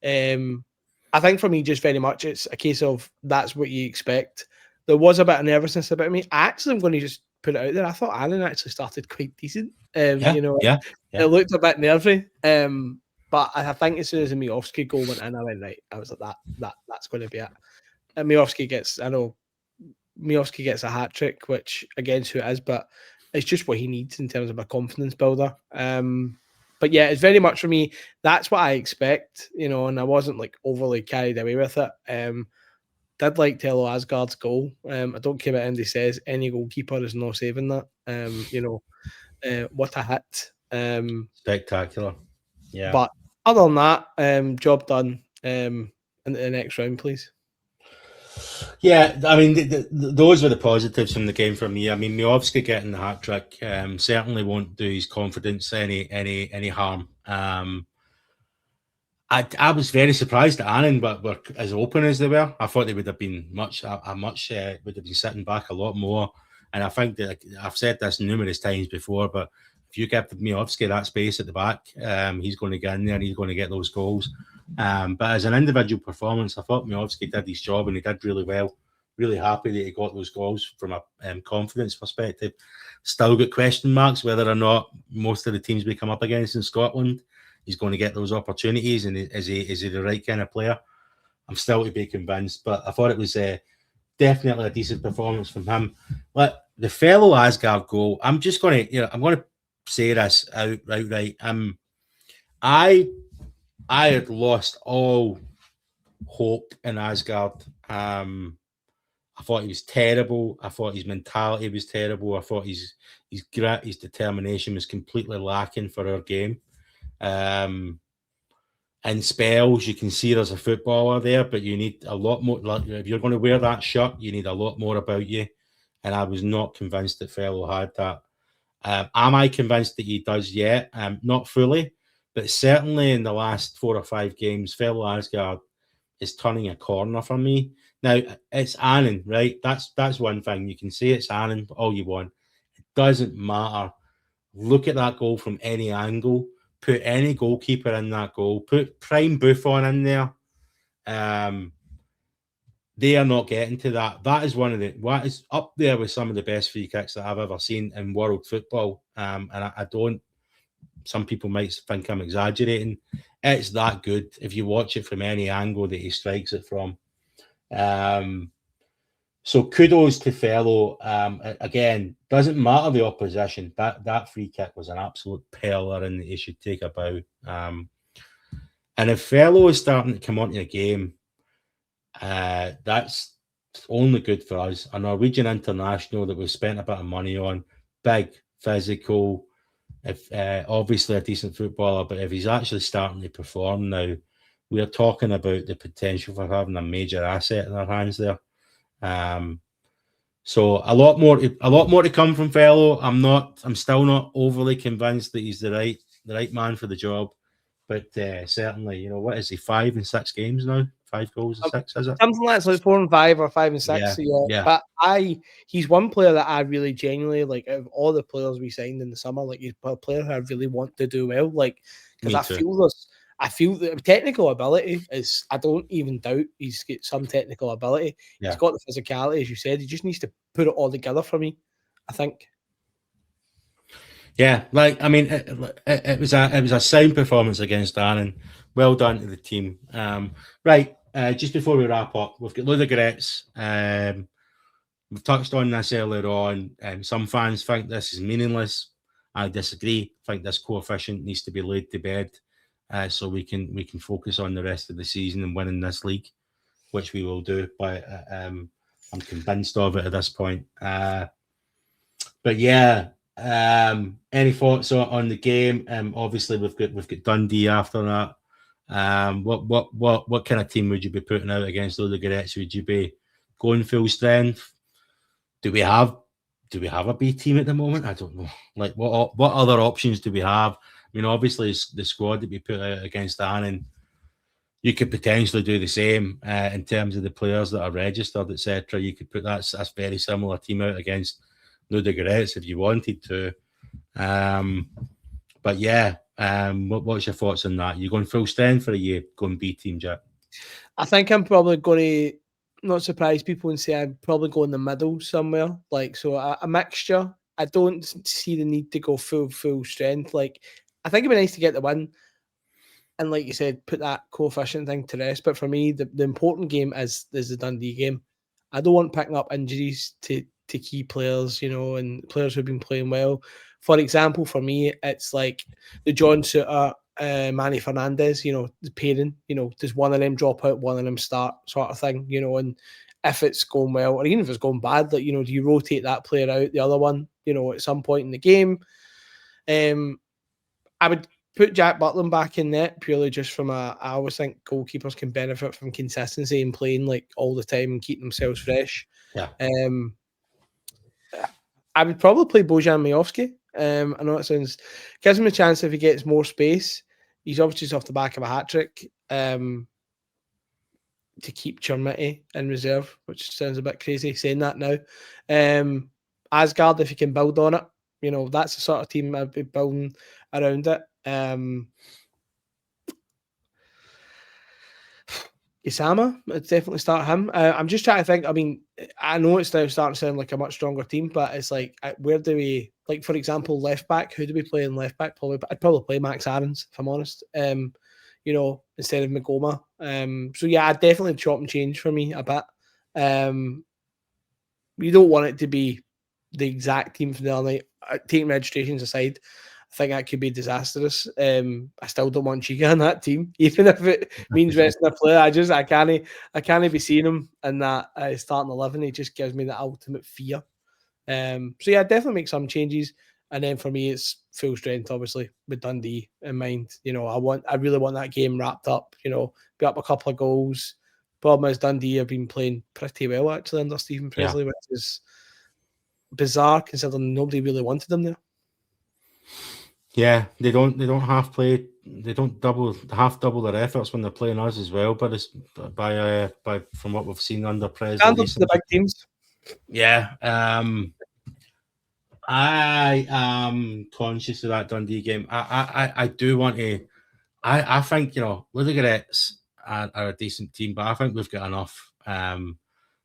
I think for me, just very much, it's a case of that's what you expect. There was a bit of nervousness about me. Actually, I'm going to just put it out there. I thought Annan actually started quite decent. It looked a bit nervy. But I think as soon as the Miovski goal went in, I went right. I was like, that's going to be it. And Miovski gets a hat trick, which against who it is, but it's just what he needs in terms of a confidence builder. But yeah, it's very much for me. That's what I expect, you know, and I wasn't like overly carried away with it. Did like Tello Asgard's goal. I don't care what Andy says. Any goalkeeper is not saving that. What a hit. Spectacular. Yeah. But other than that, job done. Into the next round, please. Yeah, I mean, those were the positives from the game for me. I mean, Miovski getting the hat trick certainly won't do his confidence any harm. I was very surprised that Annan were as open as they were. I thought they would have been would have been sitting back a lot more. And I think that I've said this numerous times before, but if you give Miovski that space at the back, he's going to get in there and he's going to get those goals. But as an individual performance, I thought Miovski did his job and he did really well. Really happy that he got those goals from a confidence perspective. Still got question marks whether or not most of the teams we come up against in Scotland, he's going to get those opportunities and is he the right kind of player? I'm still to be convinced, but I thought it was definitely a decent performance from him. But the fellow Asgard goal, I'm going to say this outright. I had lost all hope in Asgard. I thought he was terrible. I thought his mentality was terrible. I thought his grit, his determination was completely lacking for our game. In spells, you can see there's a footballer there, but you need a lot more. Like, if you're going to wear that shirt, you need a lot more about you. And I was not convinced that Fellow had that. Am I convinced that he does yet? Not fully, but certainly in the last 4 or 5 games, Fellow Asgard is turning a corner for me. Now, it's Annan, right? That's one thing. You can say it's Annan all you want. It doesn't matter. Look at that goal from any angle. Put any goalkeeper in that goal. Put Prime Buffon in there. They are not getting to that. That is what is up there with some of the best free kicks that I've ever seen in world football. And I don't. Some people might think I'm exaggerating. It's that good if you watch it from any angle that he strikes it from. So kudos to Fellow. Again, doesn't matter the opposition. That free kick was an absolute pearler and he should take a bow. And if Fellow is starting to come onto the game, that's only good for us. A Norwegian international that we've spent a bit of money on, big, physical, if obviously a decent footballer, but if he's actually starting to perform now, we're talking about the potential for having a major asset in our hands there. So a lot more to come from Fellow. I'm still not overly convinced that he's the right man for the job, but certainly, you know, what is he, 5 in 6 games now? 5 goals in 6, is it? Something like that, like 4 and 5 or 5 and 6. Yeah, So yeah. But he's one player that I really genuinely like. Out of all the players we signed in the summer, like he's a player who I really want to do well. Like, because I feel the technical ability is. I don't even doubt he's got some technical ability. Yeah. He's got the physicality, as you said. He just needs to put it all together for me, I think. Yeah, like, I mean, it was a sound performance against Annan. Well done to the team. Right, just before we wrap up, we've got Ludogorets. We've touched on this earlier on. Some fans think this is meaningless. I disagree. I think this coefficient needs to be laid to bed, so we can focus on the rest of the season and winning this league, which we will do. But I'm convinced of it at this point. But yeah. Any thoughts on the game? Obviously we've got Dundee after that. What kind of team would you be putting out against Ludogorets? Would you be going full strength? Do we have a B team at the moment? I don't know. Like, what other options do we have? I mean, obviously the squad that we put out against Annan, you could potentially do the same in terms of the players that are registered, etc. You could put that very similar team out against Ludogorets if you wanted to. But yeah, what's your thoughts on that? You going full strength or are you going B team, Jack? I think I'm probably going to not surprise people and say I'd probably go in the middle somewhere. Like, so a mixture. I don't see the need to go full strength. Like, I think it'd be nice to get the win. And like you said, put that coefficient thing to rest. But for me, the important game is the Dundee game. I don't want picking up injuries to key players, you know, and players who've been playing well. For example, for me, it's like the John Suter, Manny Fernandez, you know, the pairing, you know, does one of them drop out, one of them start sort of thing, you know, and if it's going well, or even if it's going bad, like, you know, do you rotate that player out, the other one, you know, at some point in the game? I would put Jack Butland back in net purely just from I always think goalkeepers can benefit from consistency and playing like all the time and keep themselves fresh. Yeah. I would probably play Bojan Majowski. I know it gives him a chance if he gets more space. He's obviously just off the back of a hat trick to keep Chermiti in reserve, which sounds a bit crazy saying that now. Asgard, if you can build on it, you know, that's the sort of team I'd be building around it. Gassama, I'd definitely start him. I'm just trying to think. I mean, I know it's now starting to sound like a much stronger team, but it's like, where do we, like, for example, left back? Who do we play in left back? I'd probably play Max Aarons, if I'm honest. You know, instead of Magoma. So yeah, I'd definitely chop and change for me a bit. You don't want it to be the exact team from the other night. Taking registrations aside, I think that could be disastrous. I still don't want Chica on that team, even if it means resting a player. I can't be seeing him in that starting 11. It just gives me the ultimate fear. So yeah, definitely make some changes. And then for me, it's full strength, obviously, with Dundee in mind. You know, I really want that game wrapped up. You know, be up a couple of goals. Problem is, Dundee have been playing pretty well actually under Stephen Presley, which is bizarre considering nobody really wanted them there. Yeah, they don't half play. They don't half double their efforts when they're playing us as well. But it's by from what we've seen under Presley, the big teams. Yeah, I am conscious of that Dundee game. I do want to. I think, you know, Ludogorets are a decent team, but I think we've got enough.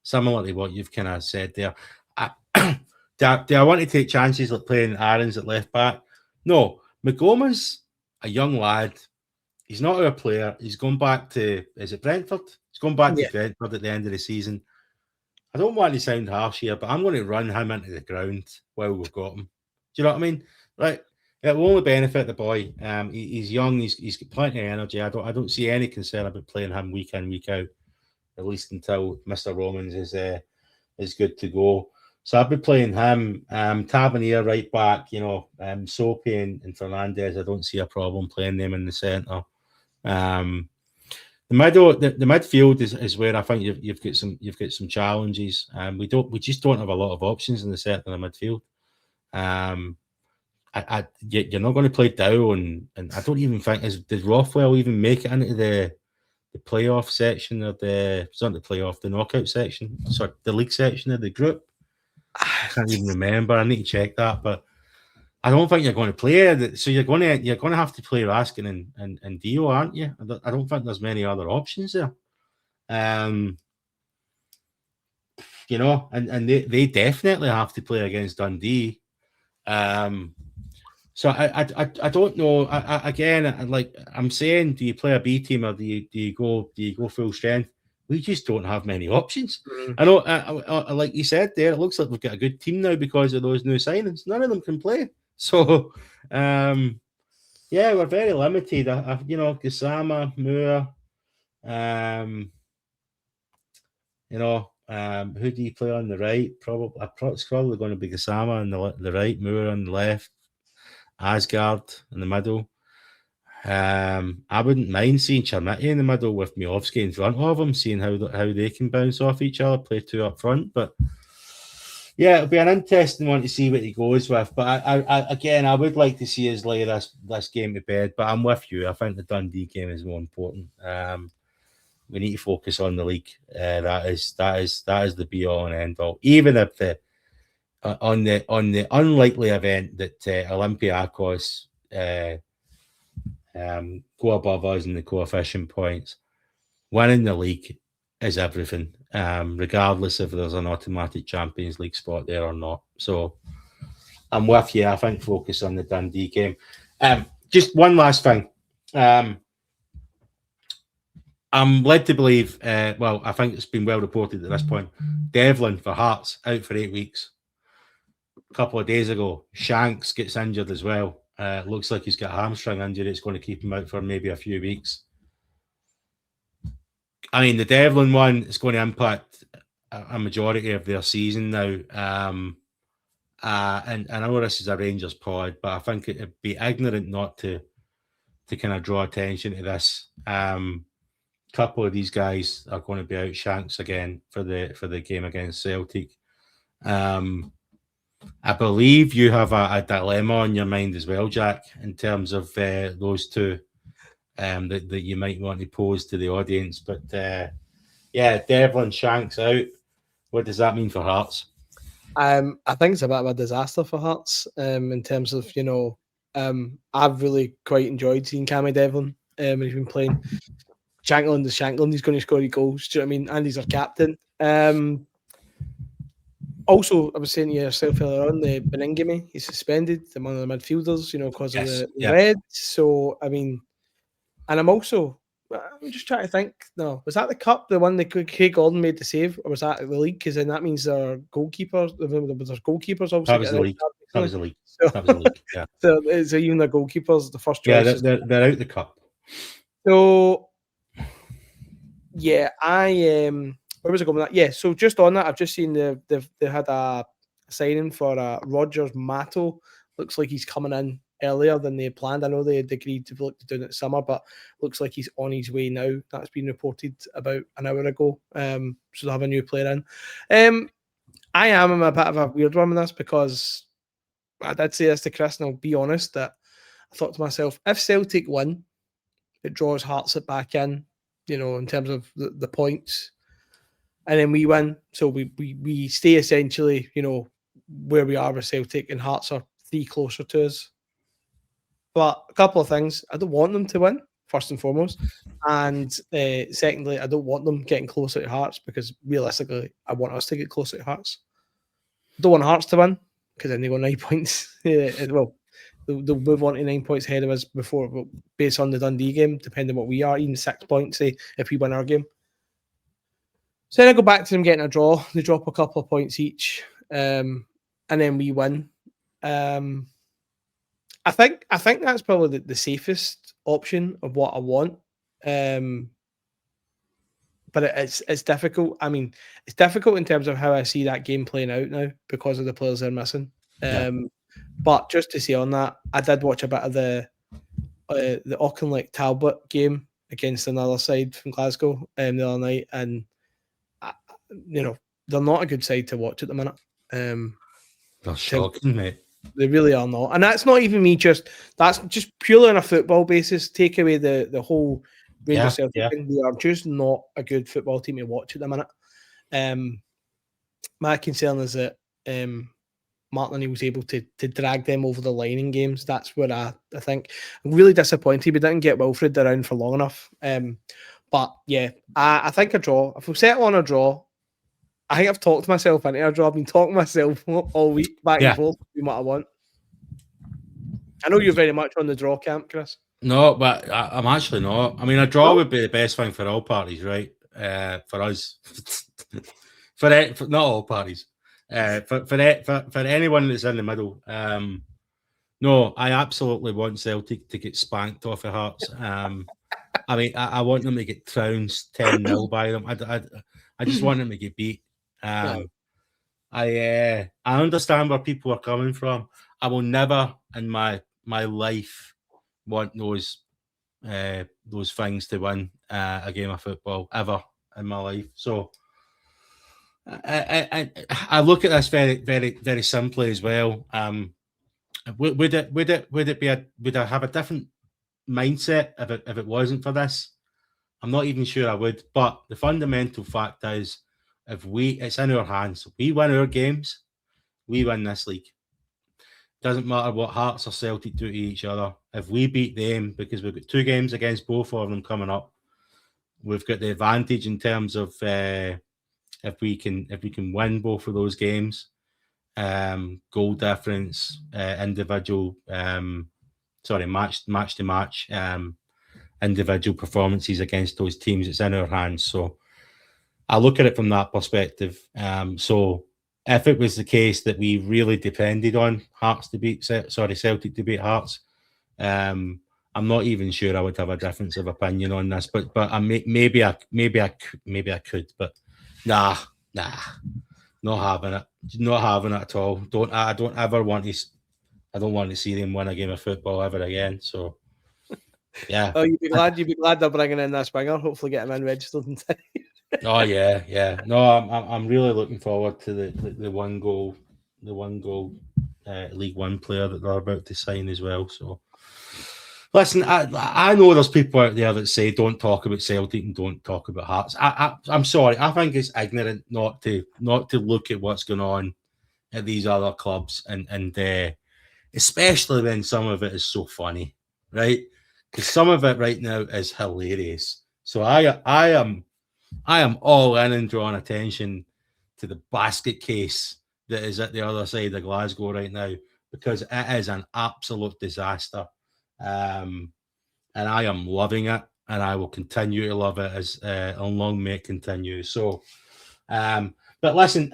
Similar to what you've kind of said there. Do I want to take chances like playing Aarons at left back? No, Magoma's a young lad. He's not our player. He's gone back to, is it Brentford? He's gone back to Brentford at the end of the season. I don't want to sound harsh here, but I'm going to run him into the ground while we've got him. Do you know what I mean? Right. It will only benefit the boy. He's young. He's got plenty of energy. I don't see any concern about playing him week in, week out, at least until Mr. Romans is good to go. So I'll be playing him. Tavernier right back, you know, Soapy and Fernandez. I don't see a problem playing them in the centre. The midfield is where I think you've got some challenges. We just don't have a lot of options in the centre of the midfield. You're not going to play Dow, and I don't even think did Rothwell even make it into the playoff section of the knockout section, sorry, the league section of the group. I can't even remember. I need to check that, but I don't think you're going to play it. So you're going to have to play Raskin and Dio, aren't you? I don't think there's many other options there. You know, and they definitely have to play against Dundee. So I don't know. Again, like I'm saying, do you play a B team or do you go full strength? We just don't have many options. Mm-hmm. I know, like you said there, it looks like we've got a good team now because of those new signings. None of them can play. So, yeah, we're very limited. You know, Gassama, Moore, you know, who do you play on the right? It's probably going to be Gassama on the right, Moore on the left, Asgard in the middle. I wouldn't mind seeing Chermiti in the middle with Miovski in front of him, seeing how they can bounce off each other, play two up front. But yeah, it'll be an interesting one to see what he goes with. But I would like to see us lay this game to bed. But I'm with you. I think the Dundee game is more important. We need to focus on the league. That is the be all and end all. Even if on the unlikely event that Olympiacos go above us in the coefficient points, winning the league is everything, regardless if there's an automatic Champions League spot there or not. So I'm with you. I think focus on the Dundee game. Just one last thing. I'm led to believe, I think it's been well reported at this point, Devlin for Hearts out for 8 weeks. A couple of days ago, Shanks gets injured as well. Looks like he's got a hamstring injury. It's going to keep him out for maybe a few weeks. I mean, the Devlin one is going to impact a majority of their season now. And I know this is a Rangers pod, but I think it'd be ignorant not to kind of draw attention to this. Couple of these guys are going to be out. Shanks again for the game against Celtic. I believe you have a dilemma on your mind as well, Jack, in terms of those two that you might want to pose to the audience. But yeah, Devlin, Shanks out. What does that mean for Hearts? I think it's a bit of a disaster for Hearts in terms of, you know, I've really quite enjoyed seeing Cammy Devlin when he's been playing. Shankland is Shankland. He's going to score his goals. Do you know what I mean? And he's our captain. Also, I was saying to yourself earlier on, the Beningame, he's suspended, one of the midfielders, you know, because of the red. So, I mean, and I'm just trying to think. No, was that the cup, the one that Craig Gordon made the save, or was that the league? Because then that means their goalkeepers, there's goalkeepers also. That was the league. That was the league. That was the league. Yeah. So even the goalkeepers, the first choice. Yeah, they're out the cup. So, yeah, where was I going with that? Yeah, so just on that, I've just seen they had a signing for Rogers Mato. Looks like he's coming in earlier than they had planned. I know they had agreed to look to do it in the summer, but looks like he's on his way now. That's been reported about an hour ago. So they'll have a new player in. I am a bit of a weird one with this because I did say this to Chris, and I'll be honest that I thought to myself, if Celtic win, it draws Hearts it back in, you know, in terms of the points. And then we win, so we stay essentially, you know, where we are with Celtic, and Hearts are 3 closer to us. But a couple of things, I don't want them to win, first and foremost, and secondly, I don't want them getting closer to Hearts because realistically, I want us to get closer to Hearts. I don't want Hearts to win because then they go 9 points. Well, they'll move on to 9 points ahead of us before, based on the Dundee game, depending on what we are, even 6 points, say, if we win our game. So then I go back to them getting a draw. They drop a couple of points each, and then we win. I think that's probably the safest option of what I want. But it's difficult. I mean, it's difficult in terms of how I see that game playing out now because of the players they're missing. But just to say on that, I did watch a bit of the Auchinleck Talbot game against another side from Glasgow the other night, and they're not a good side to watch at the minute. They're shocking, mate. They really are not, and that's not even me. That's just purely on a football basis. Take away the whole Rangers Celtic thing. They are just not a good football team to watch at the minute. My concern is that Martin was able to drag them over the line in games. That's where I think I'm really disappointed we didn't get Wilfred around for long enough. But yeah, I think a draw. If we settle on a draw, I think I've talked myself into a draw. I've been talking myself all week back and forth between what I want. I know you're very much on the draw camp, Chris. No, but I'm actually not. I mean, a draw would be the best thing for all parties, right? For us, for not all parties. For anyone that's in the middle. No, I absolutely want Celtic to get spanked off of Hearts. I mean, I want them to get trounced 10-0 by them. I just want them to get beat. I understand where people are coming from. I will never in my life want those things to win a game of football ever in my life. So I look at this very, very, very simply as well. Would I have a different mindset if it wasn't for this? I'm not even sure I would. But the fundamental fact is, it's in our hands. We win our games, we win this league. Doesn't matter what Hearts or Celtic do to each other. If we beat them, because we've got 2 games against both of them coming up, we've got the advantage in terms of if we can win both of those games, goal difference, individual, match to match, individual performances against those teams. It's in our hands. So I look at it from that perspective. So if it was the case that we really depended on Celtic to beat Hearts, I'm not even sure I would have a difference of opinion on this. But maybe I could. But nah, not having it at all. I don't ever want to. I don't want to see them win a game of football ever again. So yeah. Oh, you'd be glad they're bringing in this winger. Hopefully, get him in registered in time. Oh yeah. No, I'm really looking forward to the one goal League One player that they're about to sign as well. So listen, I know there's people out there that say don't talk about Celtic and don't talk about Hearts. I'm sorry. I think it's ignorant not to look at what's going on at these other clubs and especially when some of it is so funny, right? Because some of it right now is hilarious. So I am all in and drawing attention to the basket case that is at the other side of Glasgow right now, because it is an absolute disaster. And I am loving it, and I will continue to love it as long may it continue. So, but listen,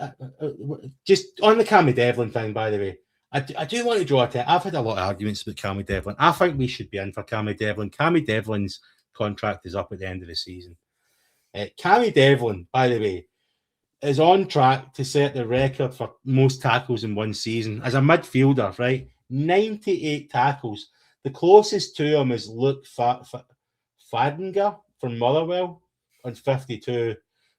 just on the Cammy Devlin thing, by the way, I do want to draw attention. I've had a lot of arguments about Cammy Devlin. I think we should be in for Cammy Devlin. Cammy Devlin's contract is up at the end of the season. Cammy Devlin, by the way, is on track to set the record for most tackles in one season as a midfielder, right? 98 tackles. The closest to him is Luke Fadinger from Motherwell on 52.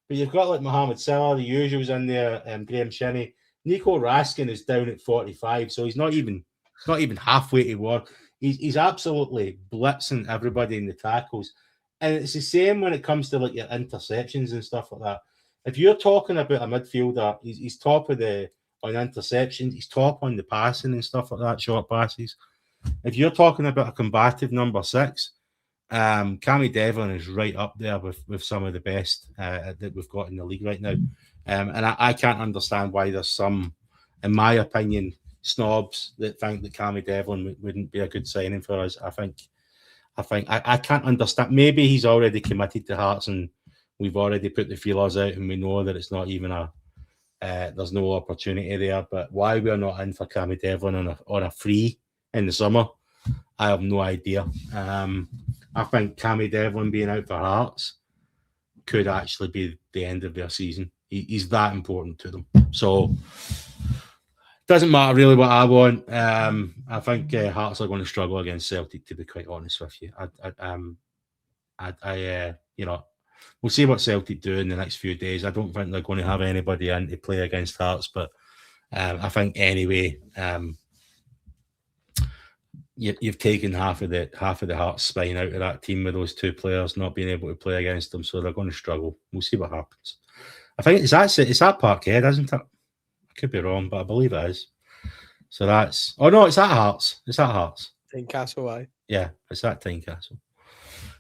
But you've got like Mohamed Salah, the usuals in there, Graham Shinney. Nico Raskin is down at 45, so he's not even halfway to work. He's absolutely blitzing everybody in the tackles. And it's the same when it comes to like your interceptions and stuff like that. If you're talking about a midfielder, he's top of on interceptions, he's top on the passing and stuff like that, short passes. If you're talking about a combative number 6, Cammy Devlin is right up there with some of the best that we've got in the league right now. And I can't understand why there's some, in my opinion, snobs that think that Cammy Devlin wouldn't be a good signing for us. I can't understand. Maybe he's already committed to Hearts and we've already put the feelers out and we know that it's not even there's no opportunity there. But why we're not in for Cammy Devlin on a free in the summer, I have no idea. I think Cammy Devlin being out for Hearts could actually be the end of their season. He's that important to them. So doesn't matter really what I want. I think Hearts are going to struggle against Celtic, to be quite honest with you. we'll see what Celtic do in the next few days. I don't think they're going to have anybody in to play against Hearts, but I think anyway, you've taken half of the Hearts spine out of that team with those two players not being able to play against them, so they're going to struggle. We'll see what happens. I think it's at Parkhead, isn't it? I could be wrong, but I believe it is. So that's... Oh, no, it's at Hearts. It's at Hearts. Tynecastle, aye. Yeah, it's at Tynecastle.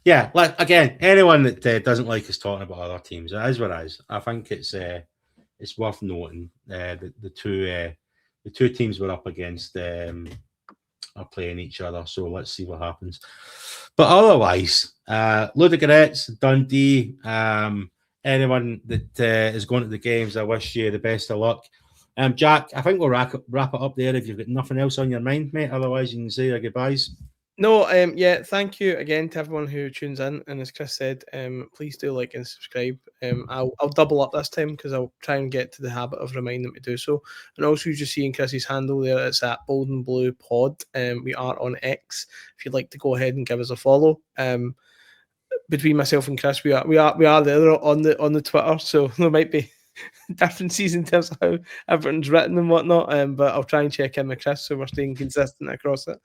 Yeah, like, again, anyone that doesn't like us talking about other teams, it is what it is. I think it's worth noting the two teams we're up against are playing each other, so let's see what happens. But otherwise, Ludogorets, Dundee, anyone that is going to the games, I wish you the best of luck. Jack, I think we'll wrap it up there if you've got nothing else on your mind, mate. Otherwise, you can say your goodbyes. No, yeah, thank you again to everyone who tunes in. And as Chris said, please do like and subscribe. I'll double up this time because I'll try and get to the habit of reminding them to do so. And also, just seeing Chris's handle there, it's at Bold and Blue Pod. We are on X. If you'd like to go ahead and give us a follow. Between myself and Chris, we are there on the Twitter, so there might be differences in terms of how everything's written and whatnot, but I'll try and check in with Chris so we're staying consistent across it.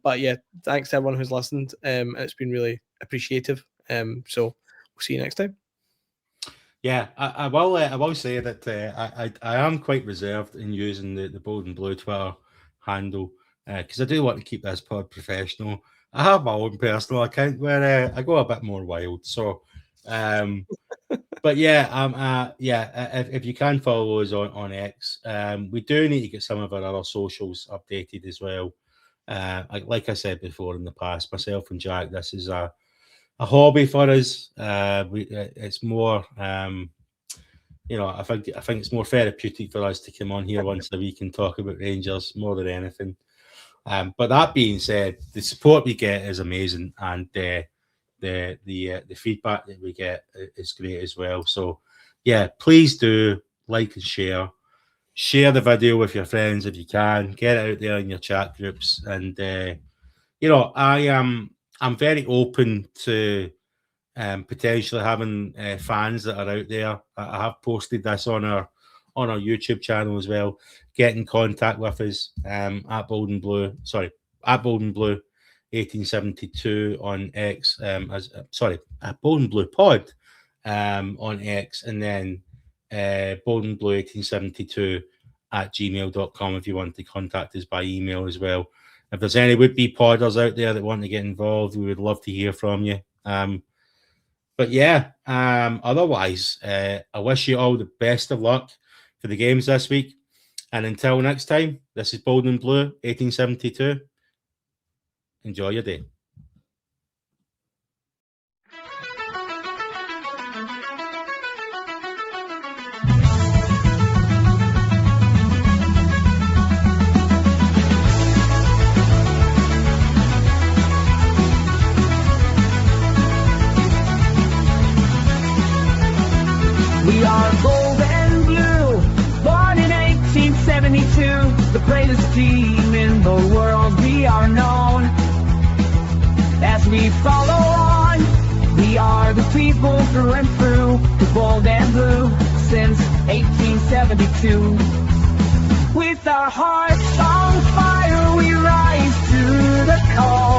But yeah, thanks to everyone who's listened. It's been really appreciative. So we'll see you next time. Yeah, I will say that I am quite reserved in using the Bold and Blue Twitter handle because I do want to keep this pod professional. I have my own personal account where I go a bit more wild. So, but yeah, if you can follow us on X, we do need to get some of our other socials updated as well. Like I said before in the past, myself and Jack, this is a hobby for us. It's more, I think it's more therapeutic for us to come on here once a week and talk about Rangers more than anything. But that being said, the support we get is amazing, and the feedback that we get is great as well. So yeah, please do like and share the video with your friends if you can. Get it out there in your chat groups, and I'm very open to potentially having fans that are out there. I have posted this on our YouTube channel as well. Get in contact with us at Bold and Blue 1872 on X, at Bold and Blue Pod on X, and then Bold and Blue 1872 at gmail.com if you want to contact us by email as well. If there's any would-be podders out there that want to get involved, we would love to hear from you. But yeah, otherwise, I wish you all the best of luck for the games this week. And until next time, this is Bold and Blue 1872. Enjoy your day. We are gold and blue, born in 1872, the greatest team in the world. We are known as we follow on. We are the people through and through, the gold and blue since 1872. With our hearts on fire, we rise to the call.